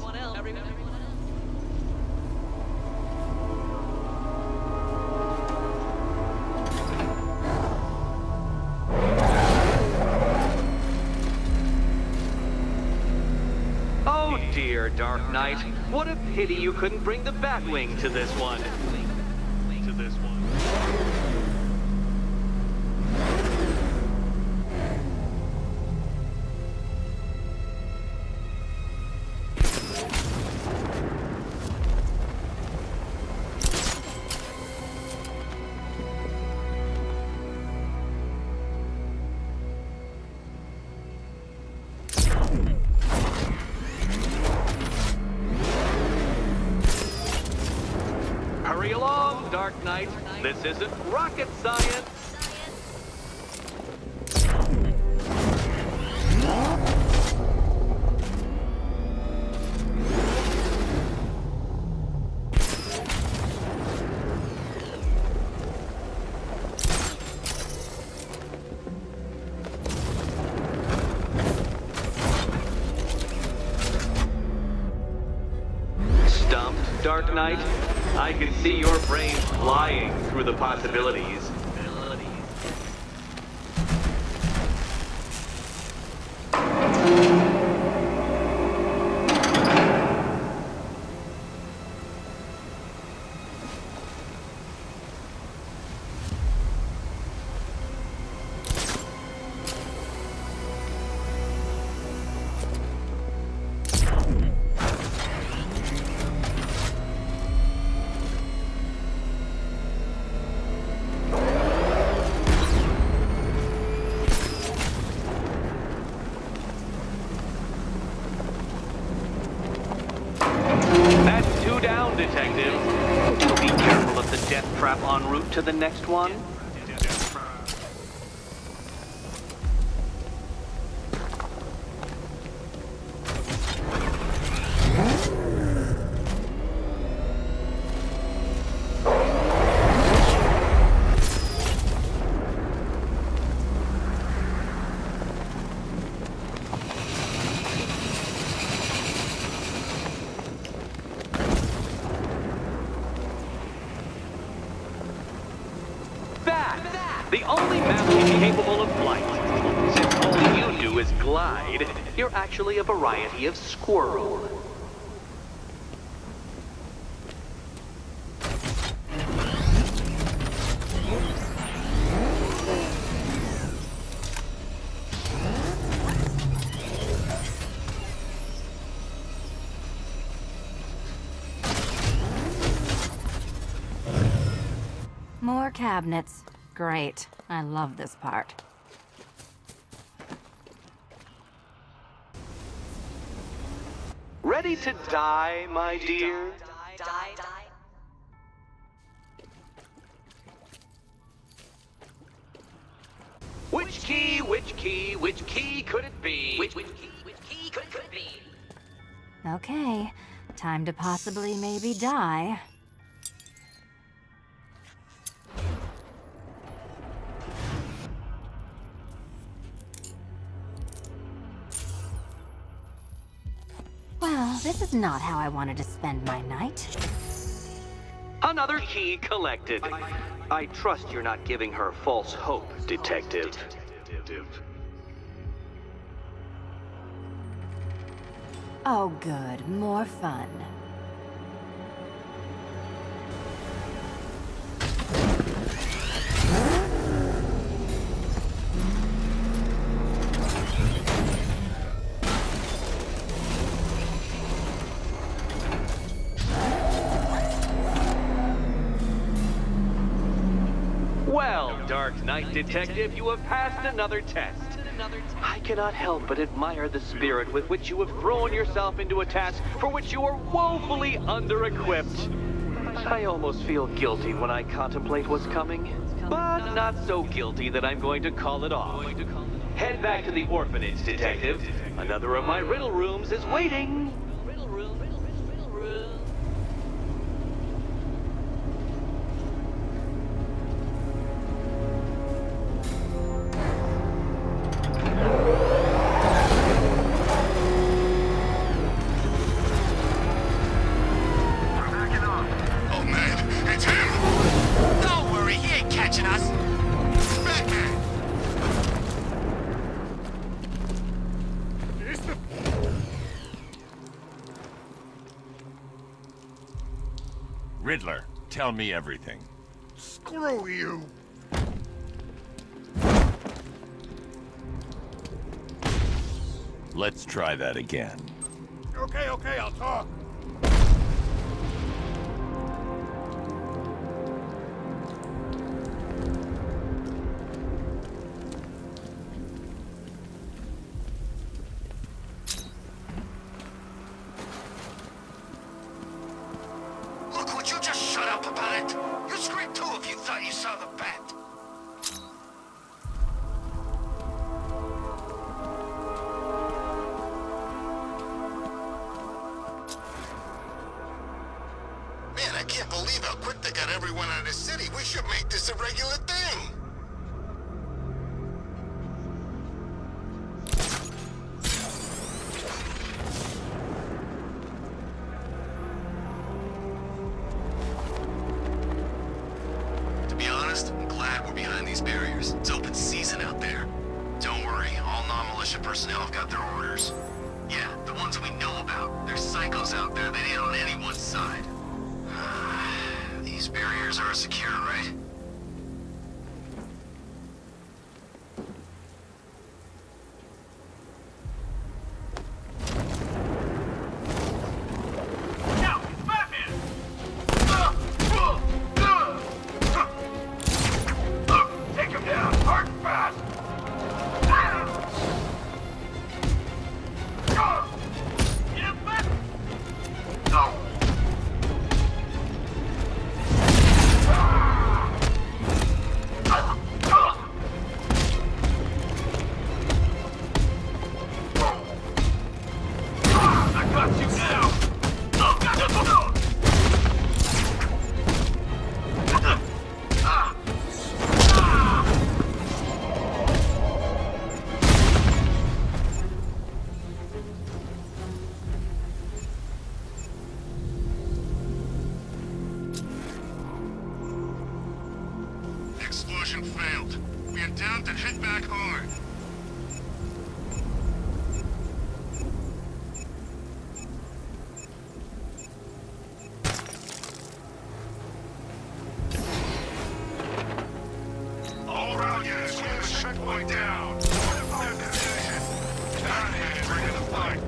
Dear Dark Knight, what a pity you couldn't bring the Batwing to this one. Hurry along, Dark Knight. This isn't rocket science. Stumped, Dark Knight? I can see your brain flying through the possibilities. Down, Detective. Do be careful of the death trap en route to the next one. The only mammal capable of flight. Since all you do is glide, you're actually a variety of squirrel. More cabinets. Great. I love this part. Ready to die, my dear? Which key could it be? Which key could it be? Okay. Time to possibly maybe die. Well, this is not how I wanted to spend my night. Another key collected. I trust you're not giving her false hope, Detective. Oh, good. More fun. Well, Dark Knight Detective, you have passed another test. I cannot help but admire the spirit with which you have thrown yourself into a task for which you are woefully under-equipped. I almost feel guilty when I contemplate what's coming, but not so guilty that I'm going to call it off. Head back to the orphanage, Detective. Another of my riddle rooms is waiting. Riddler, tell me everything. Screw you! Let's try that again. Okay, I'll talk. Look, would you just shut up about it? You'd scream too if you thought you saw the bat. Man, I can't believe how quick they got everyone out of the city. We should make this a regular thing. To be honest, I'm glad we're behind these barriers. It's open season out there. Don't worry, all non-militia personnel have got their orders. Yeah, the ones we know about. There's psychos out there that ain't on anyone's side. These barriers are secure, right? Now, it's Batman! Take him down, hard and fast! Get him back! No! I got you now! Explosion failed. We are down to hit back hard. All around units, clear the checkpoint down. Fortify the position. Down here, bring in the fight.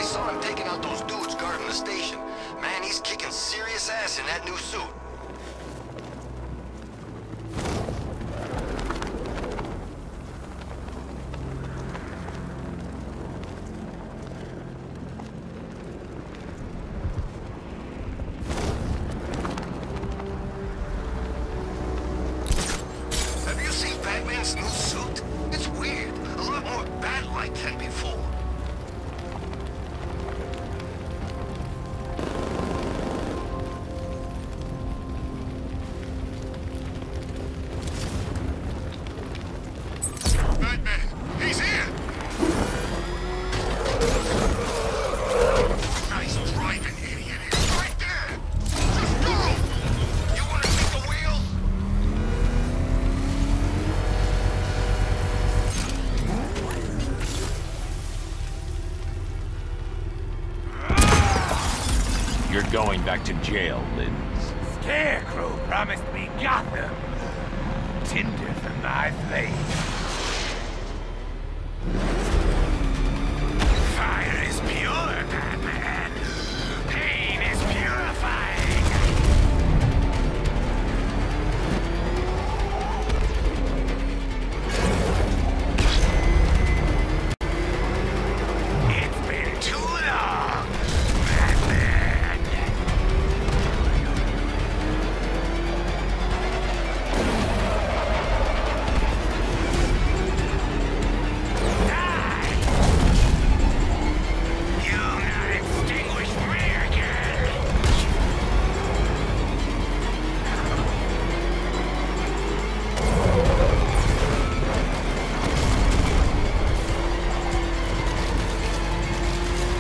I saw him taking out those dudes guarding the station. Man, he's kicking serious ass in that new suit. Have you seen Batman's new suit? It's weird. A lot more bat-like than before. Batman, he's here! Nice driving, idiot. He's right there! Just go! You wanna take the wheel? You're going back to jail, Lynn. Scarecrow promised me Gotham. Tinder for my flame. Fire is pure, Batman. Pain is purifying. It's been too long, Batman. You'll not extinguish me again.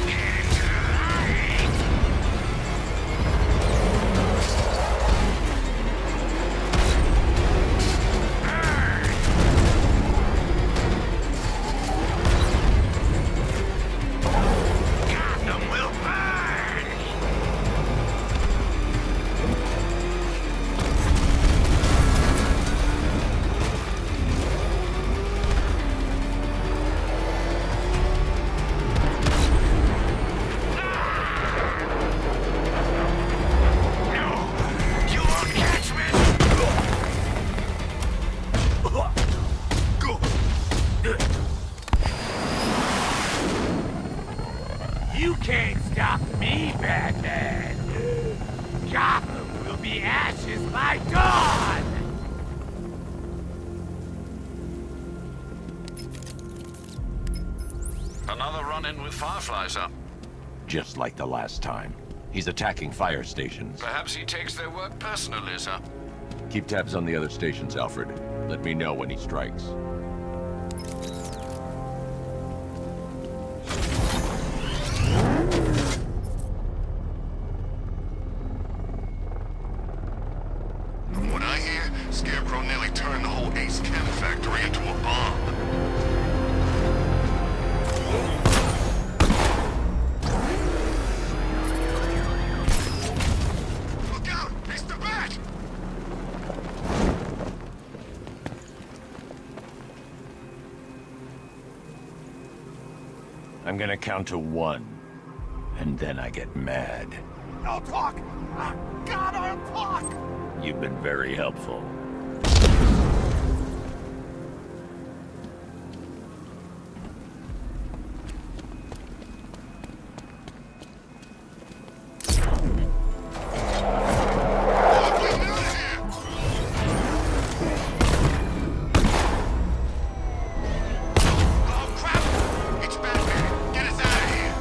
Into light. Gotham will burn! No! You won't catch me! You can't stop me, Batman! Gotham will be ashes by dawn! Another run-in with Firefly, sir. Just like the last time. He's attacking fire stations. Perhaps he takes their work personally, sir. Keep tabs on the other stations, Alfred. Let me know when he strikes. From what I hear, Scarecrow nearly turned the whole Ace Chem factory into a bomb. Look out! It's the Bat! I'm gonna count to 1, and then I get mad. I'll talk! Ah, God, I'll talk! You've been very helpful. Oh, crap! It's Batman! Get us out of here!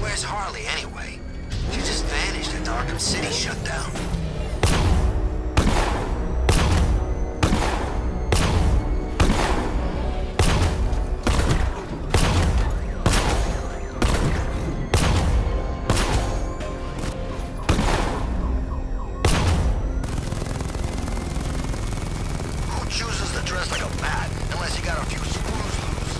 Where's Harley, anyway? She just vanished after Arkham City shut down. Who chooses to dress like a bat unless you got a few screws loose?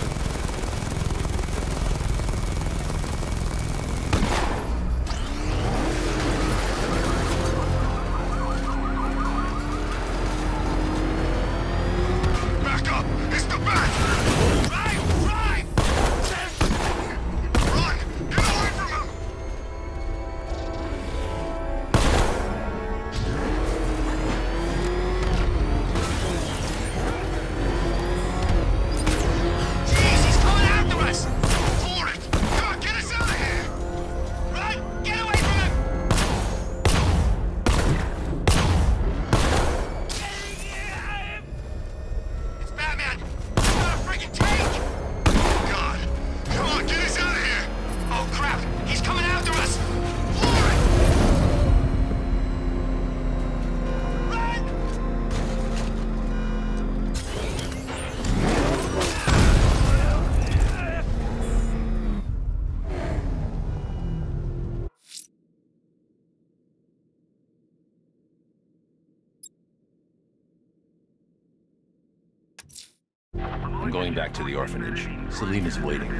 I'm going back to the orphanage. Selena's waiting.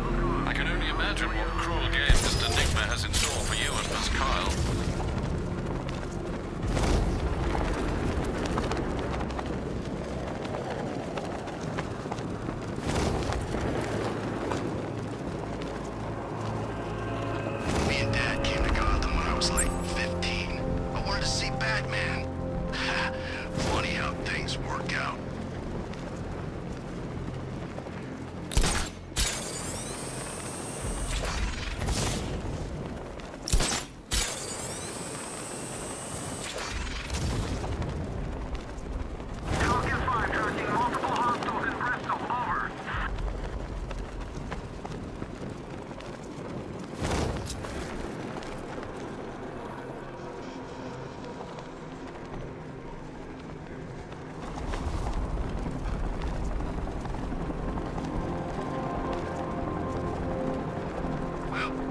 I can only imagine what cruel game Mr. Nigma has in store for you and Miss Kyle. Me and Dad came to Gotham when I was like 15. I wanted to see Batman. Funny how things work out.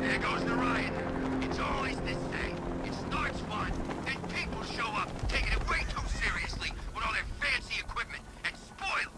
There goes the riot. It's always this thing. It starts fun, then people show up, taking it way too seriously with all their fancy equipment, and spoil it.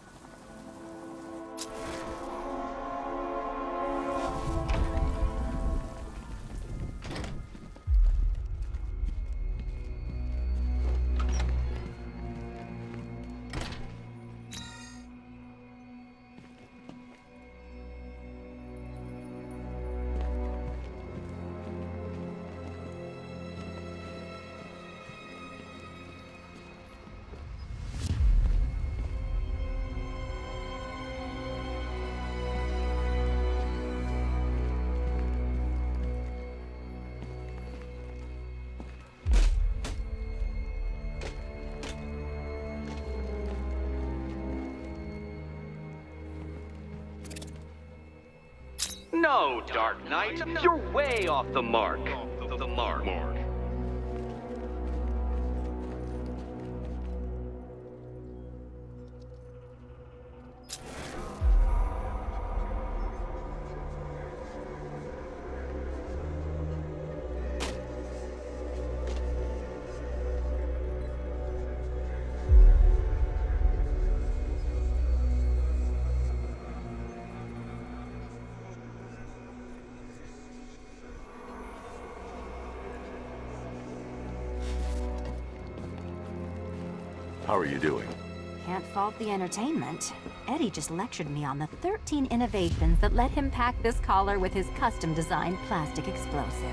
No, Dark Knight, you're way off the mark. The mark. How are you doing? Can't fault the entertainment. Eddie just lectured me on the 13 innovations that let him pack this collar with his custom-designed plastic explosive.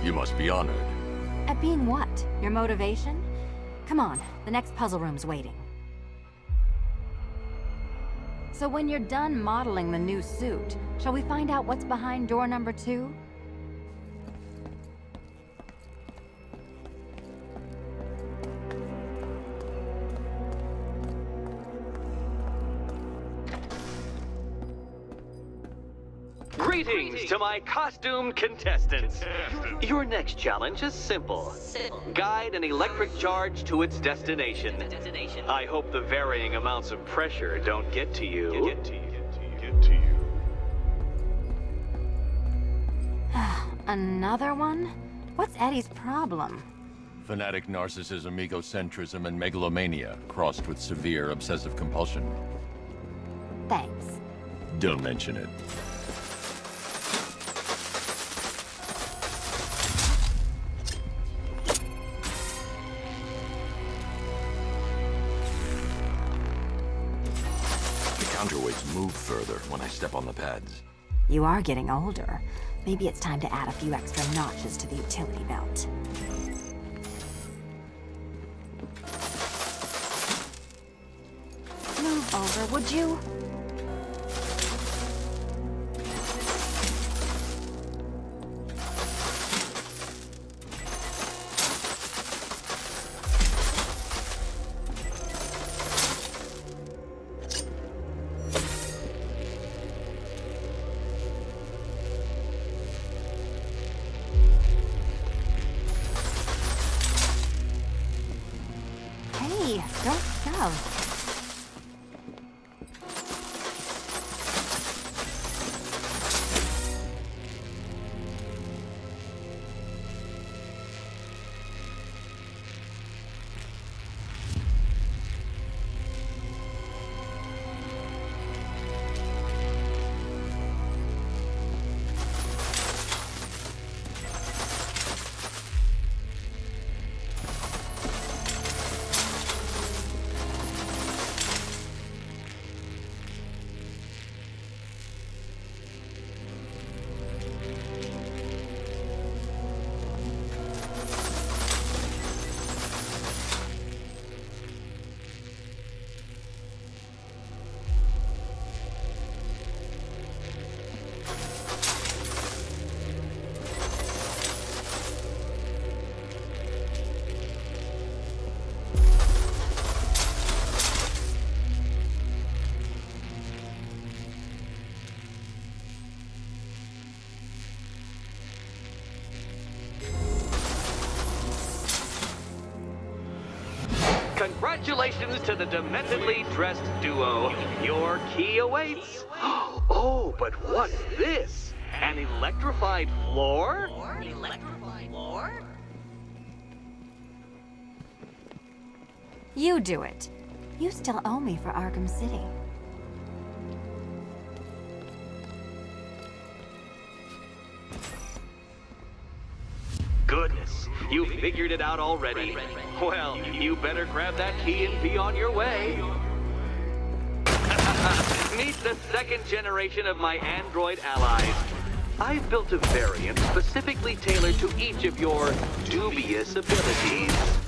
You must be honored. At being what? Your motivation? Come on, the next puzzle room's waiting. So when you're done modeling the new suit, shall we find out what's behind door number 2? Greetings to my costumed contestants. Your next challenge is simple. Guide an electric charge to its destination. I hope the varying amounts of pressure don't get to you. Another one? What's Eddie's problem? Fanatic narcissism, egocentrism, and megalomania, crossed with severe obsessive compulsion. Thanks. Don't mention it. Counterweights move further when I step on the pads. You are getting older. Maybe it's time to add a few extra notches to the utility belt. Move over, would you? Don't shove. Congratulations to the dementedly dressed duo. Your key awaits. Oh, but what's this? An electrified floor? Electrified floor? You do it. You still owe me for Arkham City. Goodness, you figured it out already. Well, you better grab that key and be on your way. Meet the second generation of my android allies. I've built a variant specifically tailored to each of your dubious abilities.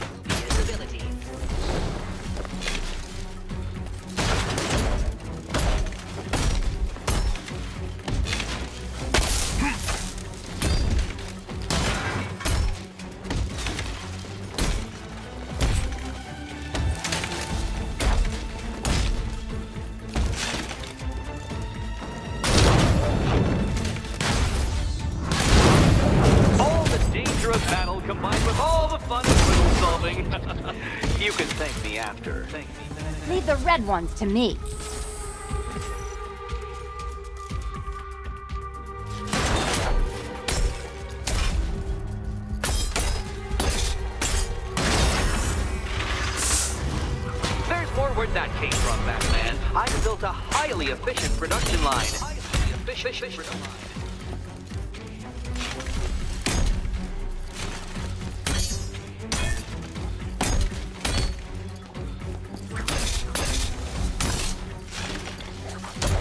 Battle combined with all the fun of riddle solving. You can thank me after. Leave the red ones to me. There's more where that came from, Batman. I built a highly efficient production line.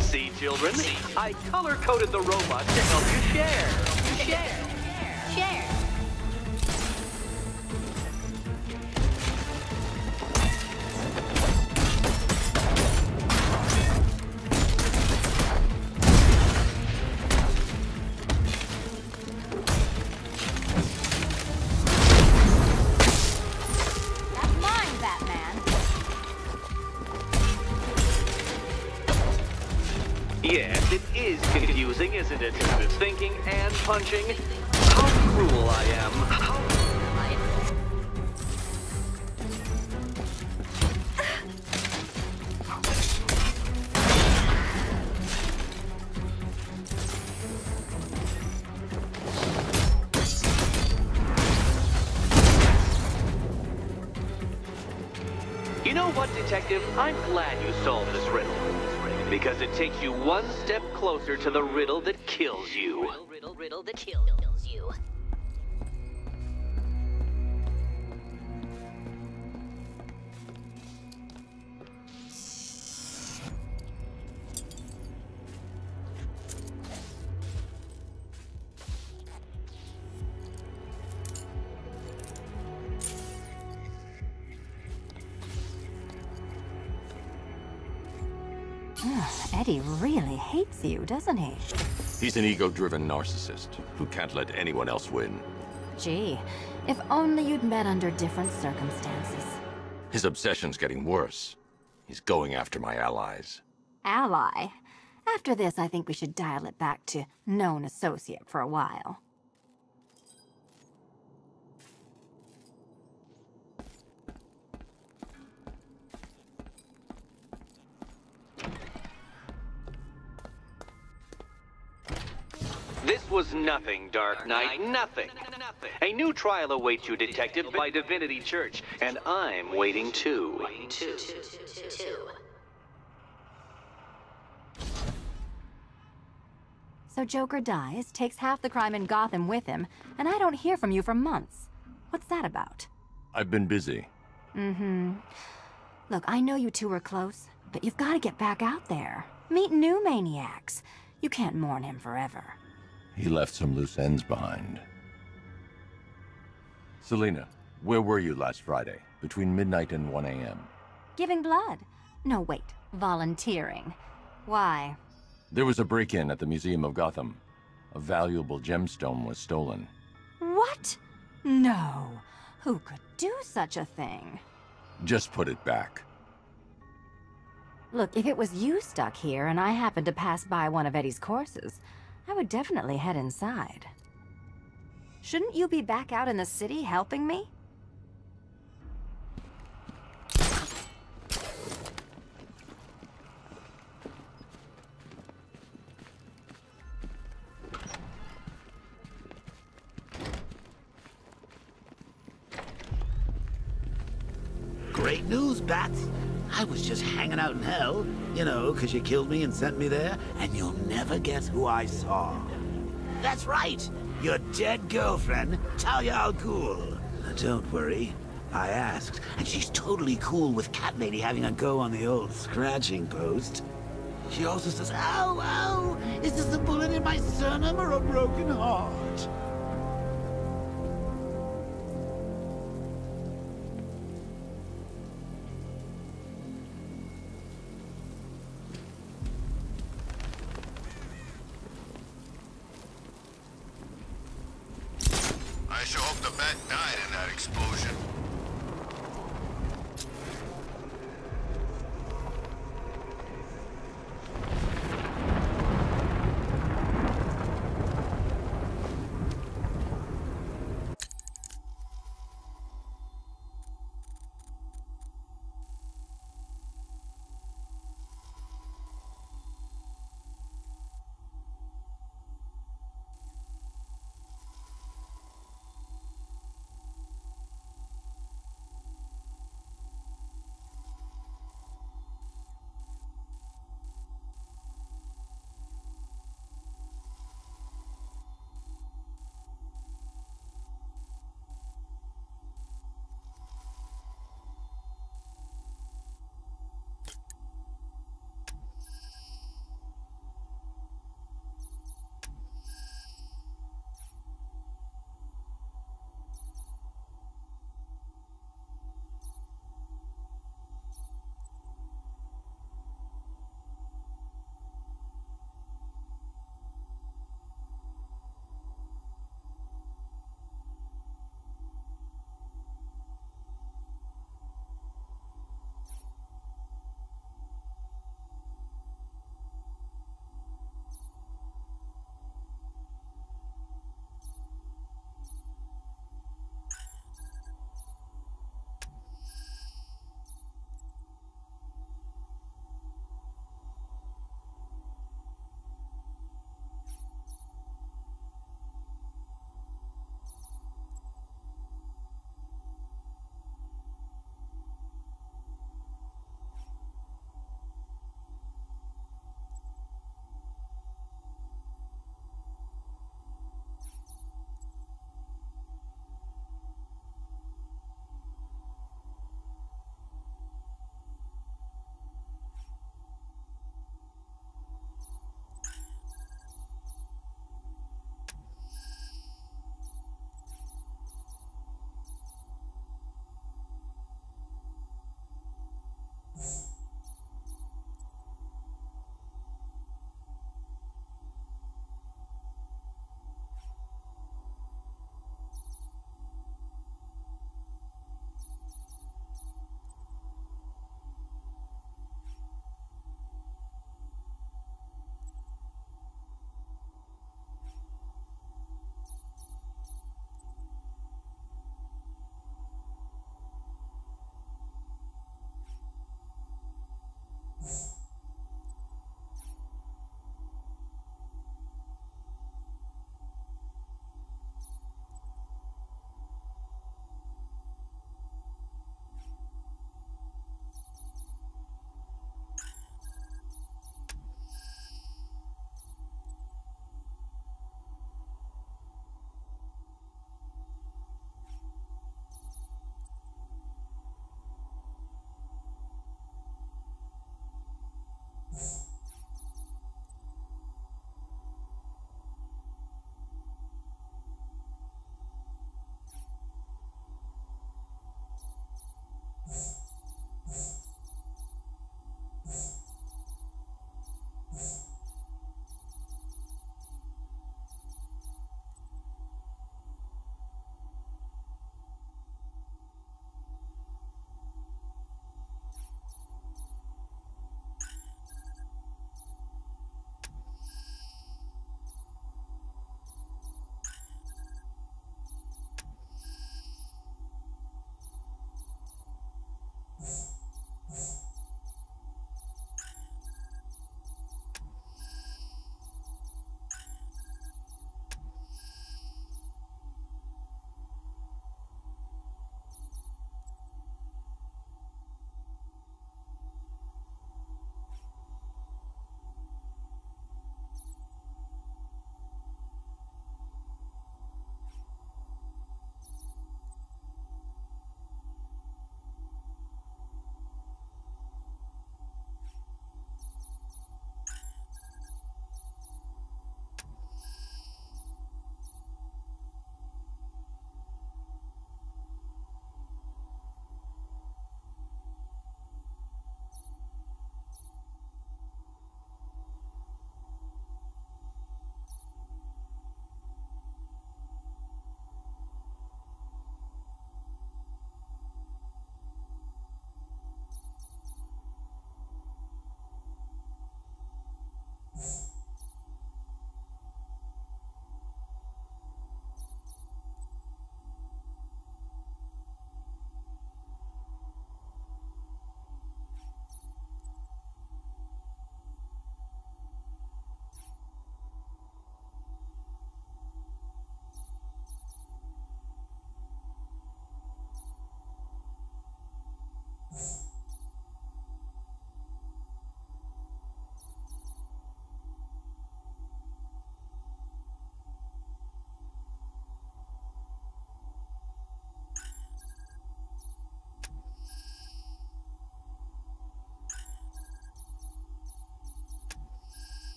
See, children? I color-coded the robot to help you share. Share. That's mine, Batman. Yes, it is confusing, isn't it? Thinking and punching. How cruel I am. You know what, Detective? I'm glad you solved this riddle. Because it takes you one step closer to the riddle that kills you. Riddle that kills you. Eddie really hates you, doesn't he? He's an ego-driven narcissist who can't let anyone else win. Gee, if only you'd met under different circumstances. His obsession's getting worse. He's going after my allies. Ally? After this, I think we should dial it back to known associate for a while. This was nothing, Dark Knight, nothing. A new trial awaits you, Detective, by Divinity Church, and I'm waiting too. So Joker dies, takes half the crime in Gotham with him, and I don't hear from you for months. What's that about? I've been busy. Mm-hmm. Look, I know you two were close, but you've got to get back out there. Meet new maniacs. You can't mourn him forever. He left some loose ends behind. Selina, where were you last Friday, between midnight and 1 a.m.? Giving blood. No, wait. Volunteering. Why? There was a break-in at the Museum of Gotham. A valuable gemstone was stolen. What? No. Who could do such a thing? Just put it back. Look, if it was you stuck here and I happened to pass by one of Eddie's courses, I would definitely head inside. Shouldn't you be back out in the city helping me? Great news, Bats. I was just hanging out in hell, you know, 'cause you killed me and sent me there, and you'll never guess who I saw. That's right, your dead girlfriend, Talia al Ghul. Now, don't worry, I asked, and she's totally cool with Cat Lady having a go on the old scratching post. She also says, ow, ow, is this a bullet in my sternum or a broken heart? I sure hope the bat died in that explosion.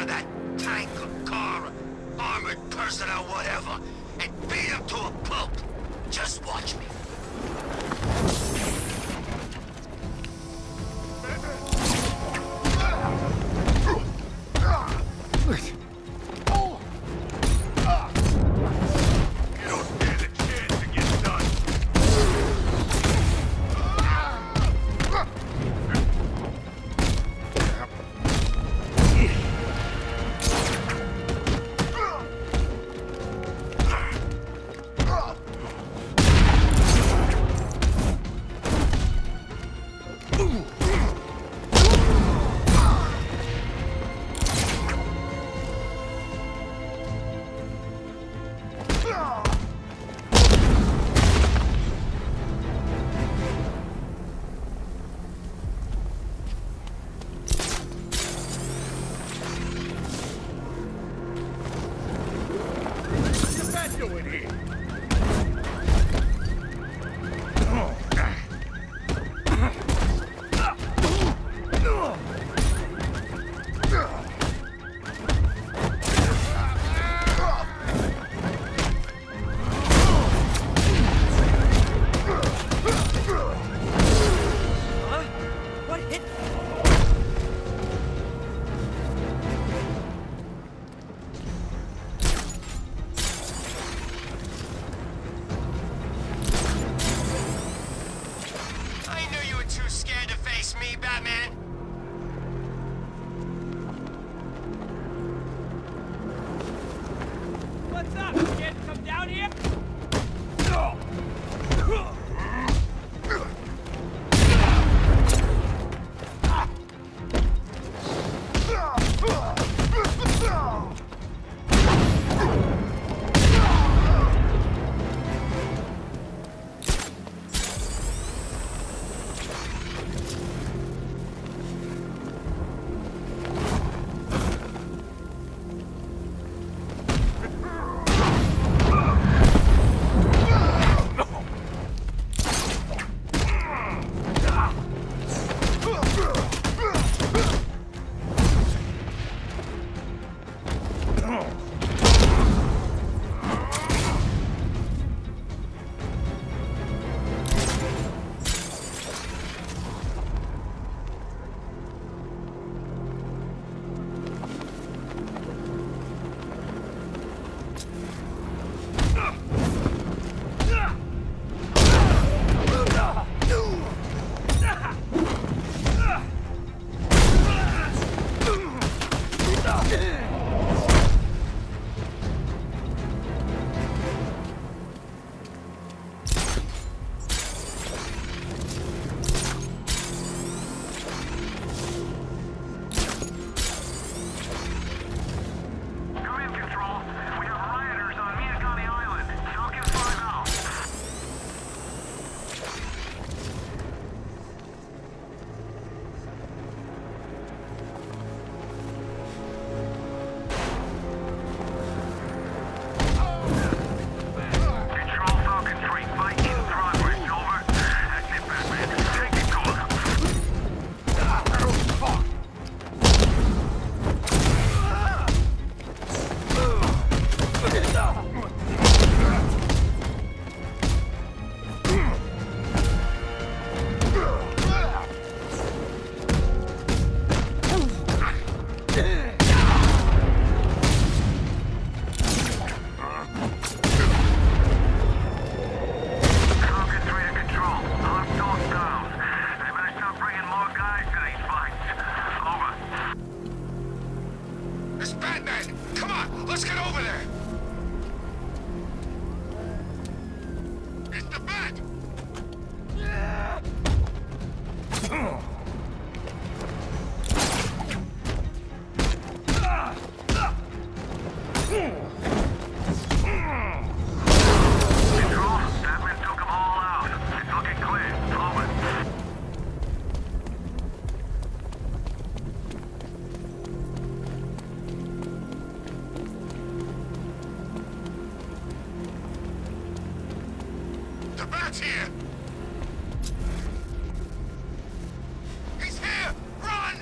that tank or car or armored person or whatever and beat him to a pulp. Just watch me. Bat's here! He's here! Run!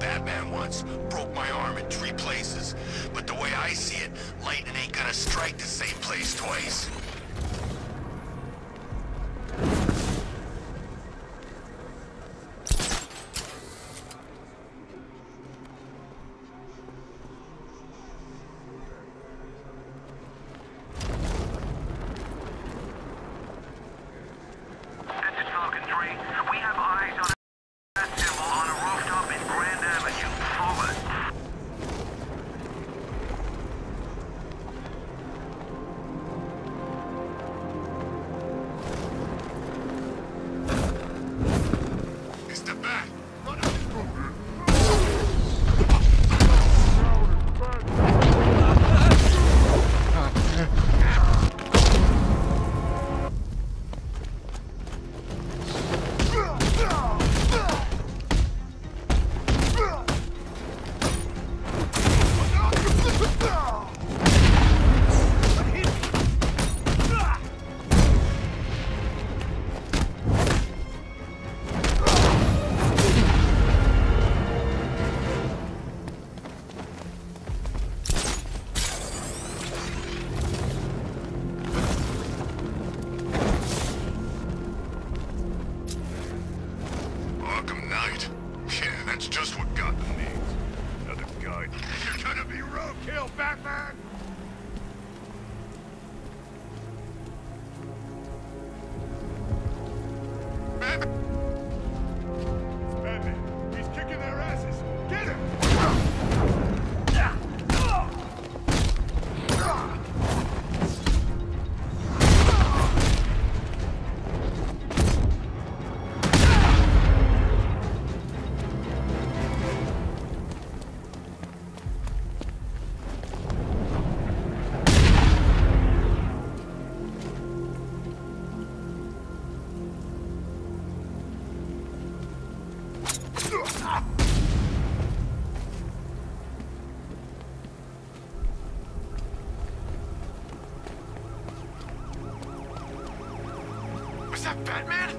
Batman once. Broke my arm in 3 places. But the way I see it, lightning ain't gonna strike the same place twice. Was that Batman?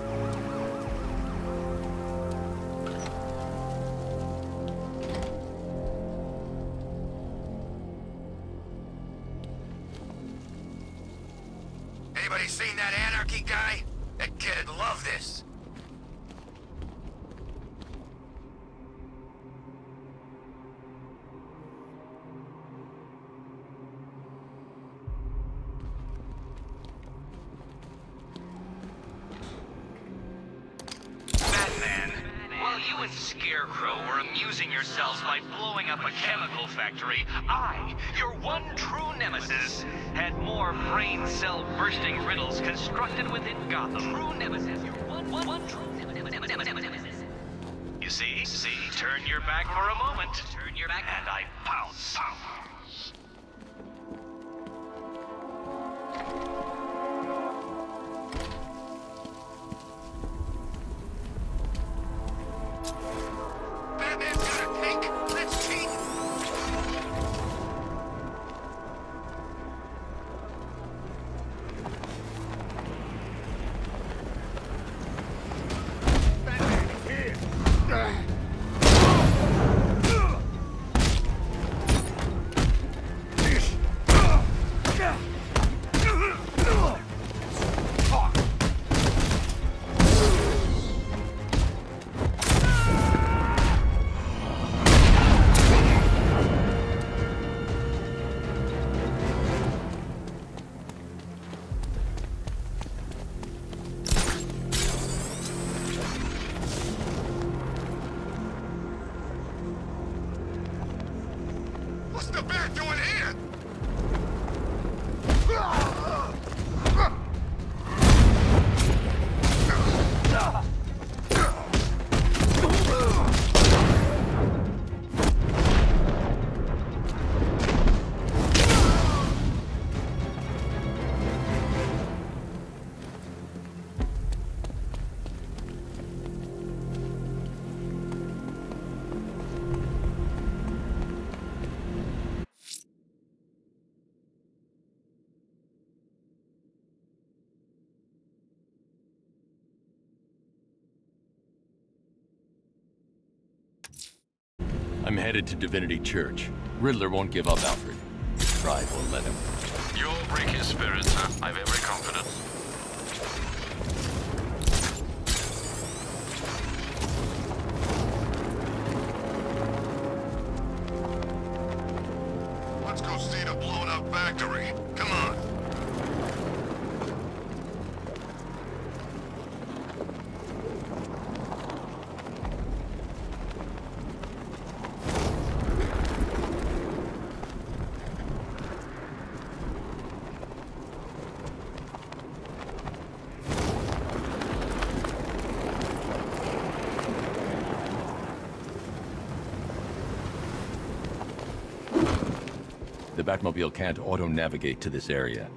Anybody seen that anarchy guy? That kid'd love this. You and Scarecrow were amusing yourselves by blowing up a chemical factory. I, your one true nemesis, had more brain cell bursting riddles constructed within Gotham. True nemesis, your one true nemesis. You see, turn your back for a moment. Turn your back, and I pounce. I'm headed to Divinity Church. Riddler won't give up, Alfred. His pride won't let him. You'll break his spirit, sir. I've every confidence. Let's go see the blown up factory. Come on. The Batmobile can't auto-navigate to this area.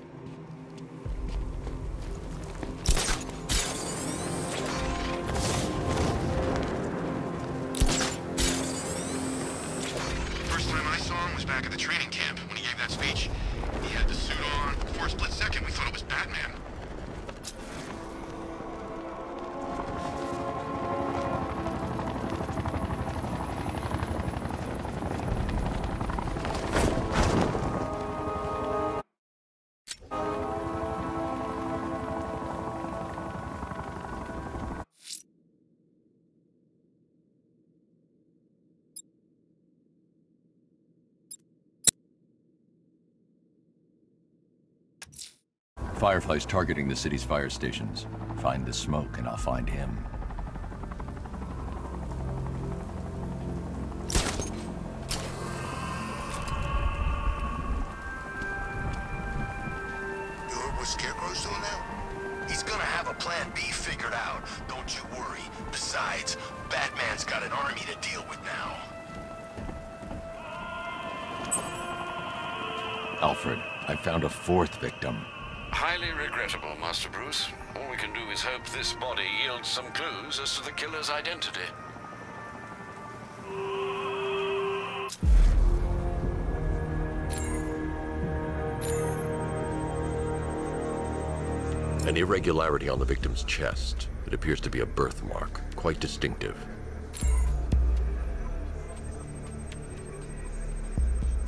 First time I saw him was back at the training camp when he gave that speech. He had the suit on. For a split second, we thought it was Batman. Firefly's targeting the city's fire stations. Find the smoke and I'll find him. You heard what Scarecrow's doing now? He's gonna have a plan B figured out. Don't you worry. Besides, Batman's got an army to deal with now. Alfred, I found a fourth victim. Highly regrettable, Master Bruce. All we can do is hope this body yields some clues as to the killer's identity. An irregularity on the victim's chest. It appears to be a birthmark, quite distinctive.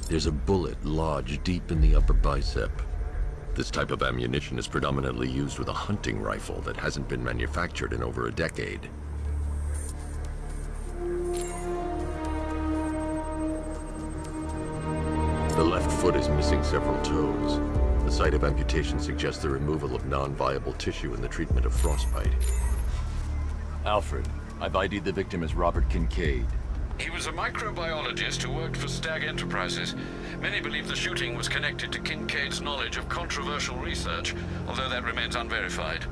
There's a bullet lodged deep in the upper bicep. This type of ammunition is predominantly used with a hunting rifle that hasn't been manufactured in over a decade. The left foot is missing several toes. The site of amputation suggests the removal of non-viable tissue in the treatment of frostbite. Alfred, I've ID'd the victim as Robert Kincaid. He was a microbiologist who worked for Stag Enterprises. Many believe the shooting was connected to Kincaid's knowledge of controversial research, although that remains unverified.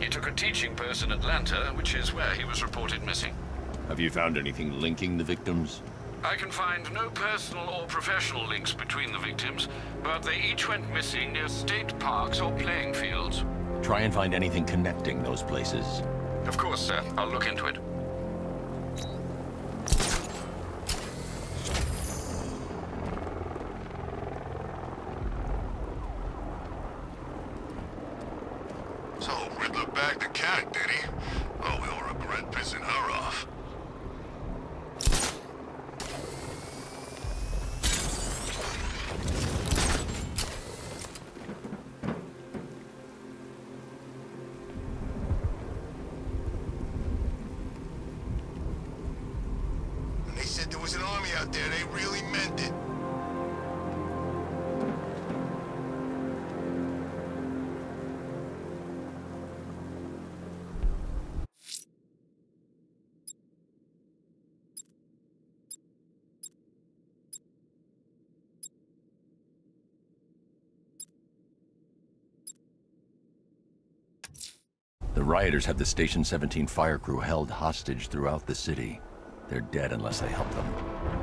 He took a teaching post in Atlanta, which is where he was reported missing. Have you found anything linking the victims? I can find no personal or professional links between the victims, but they each went missing near state parks or playing fields. Try and find anything connecting those places. Of course, sir. I'll look into it. So, Riddler bagged the cat, did he? Oh, we'll regret pissing her off. When they said there was an army out there, they really meant it. The rioters have the Station 17 fire crew held hostage throughout the city. They're dead unless I help them.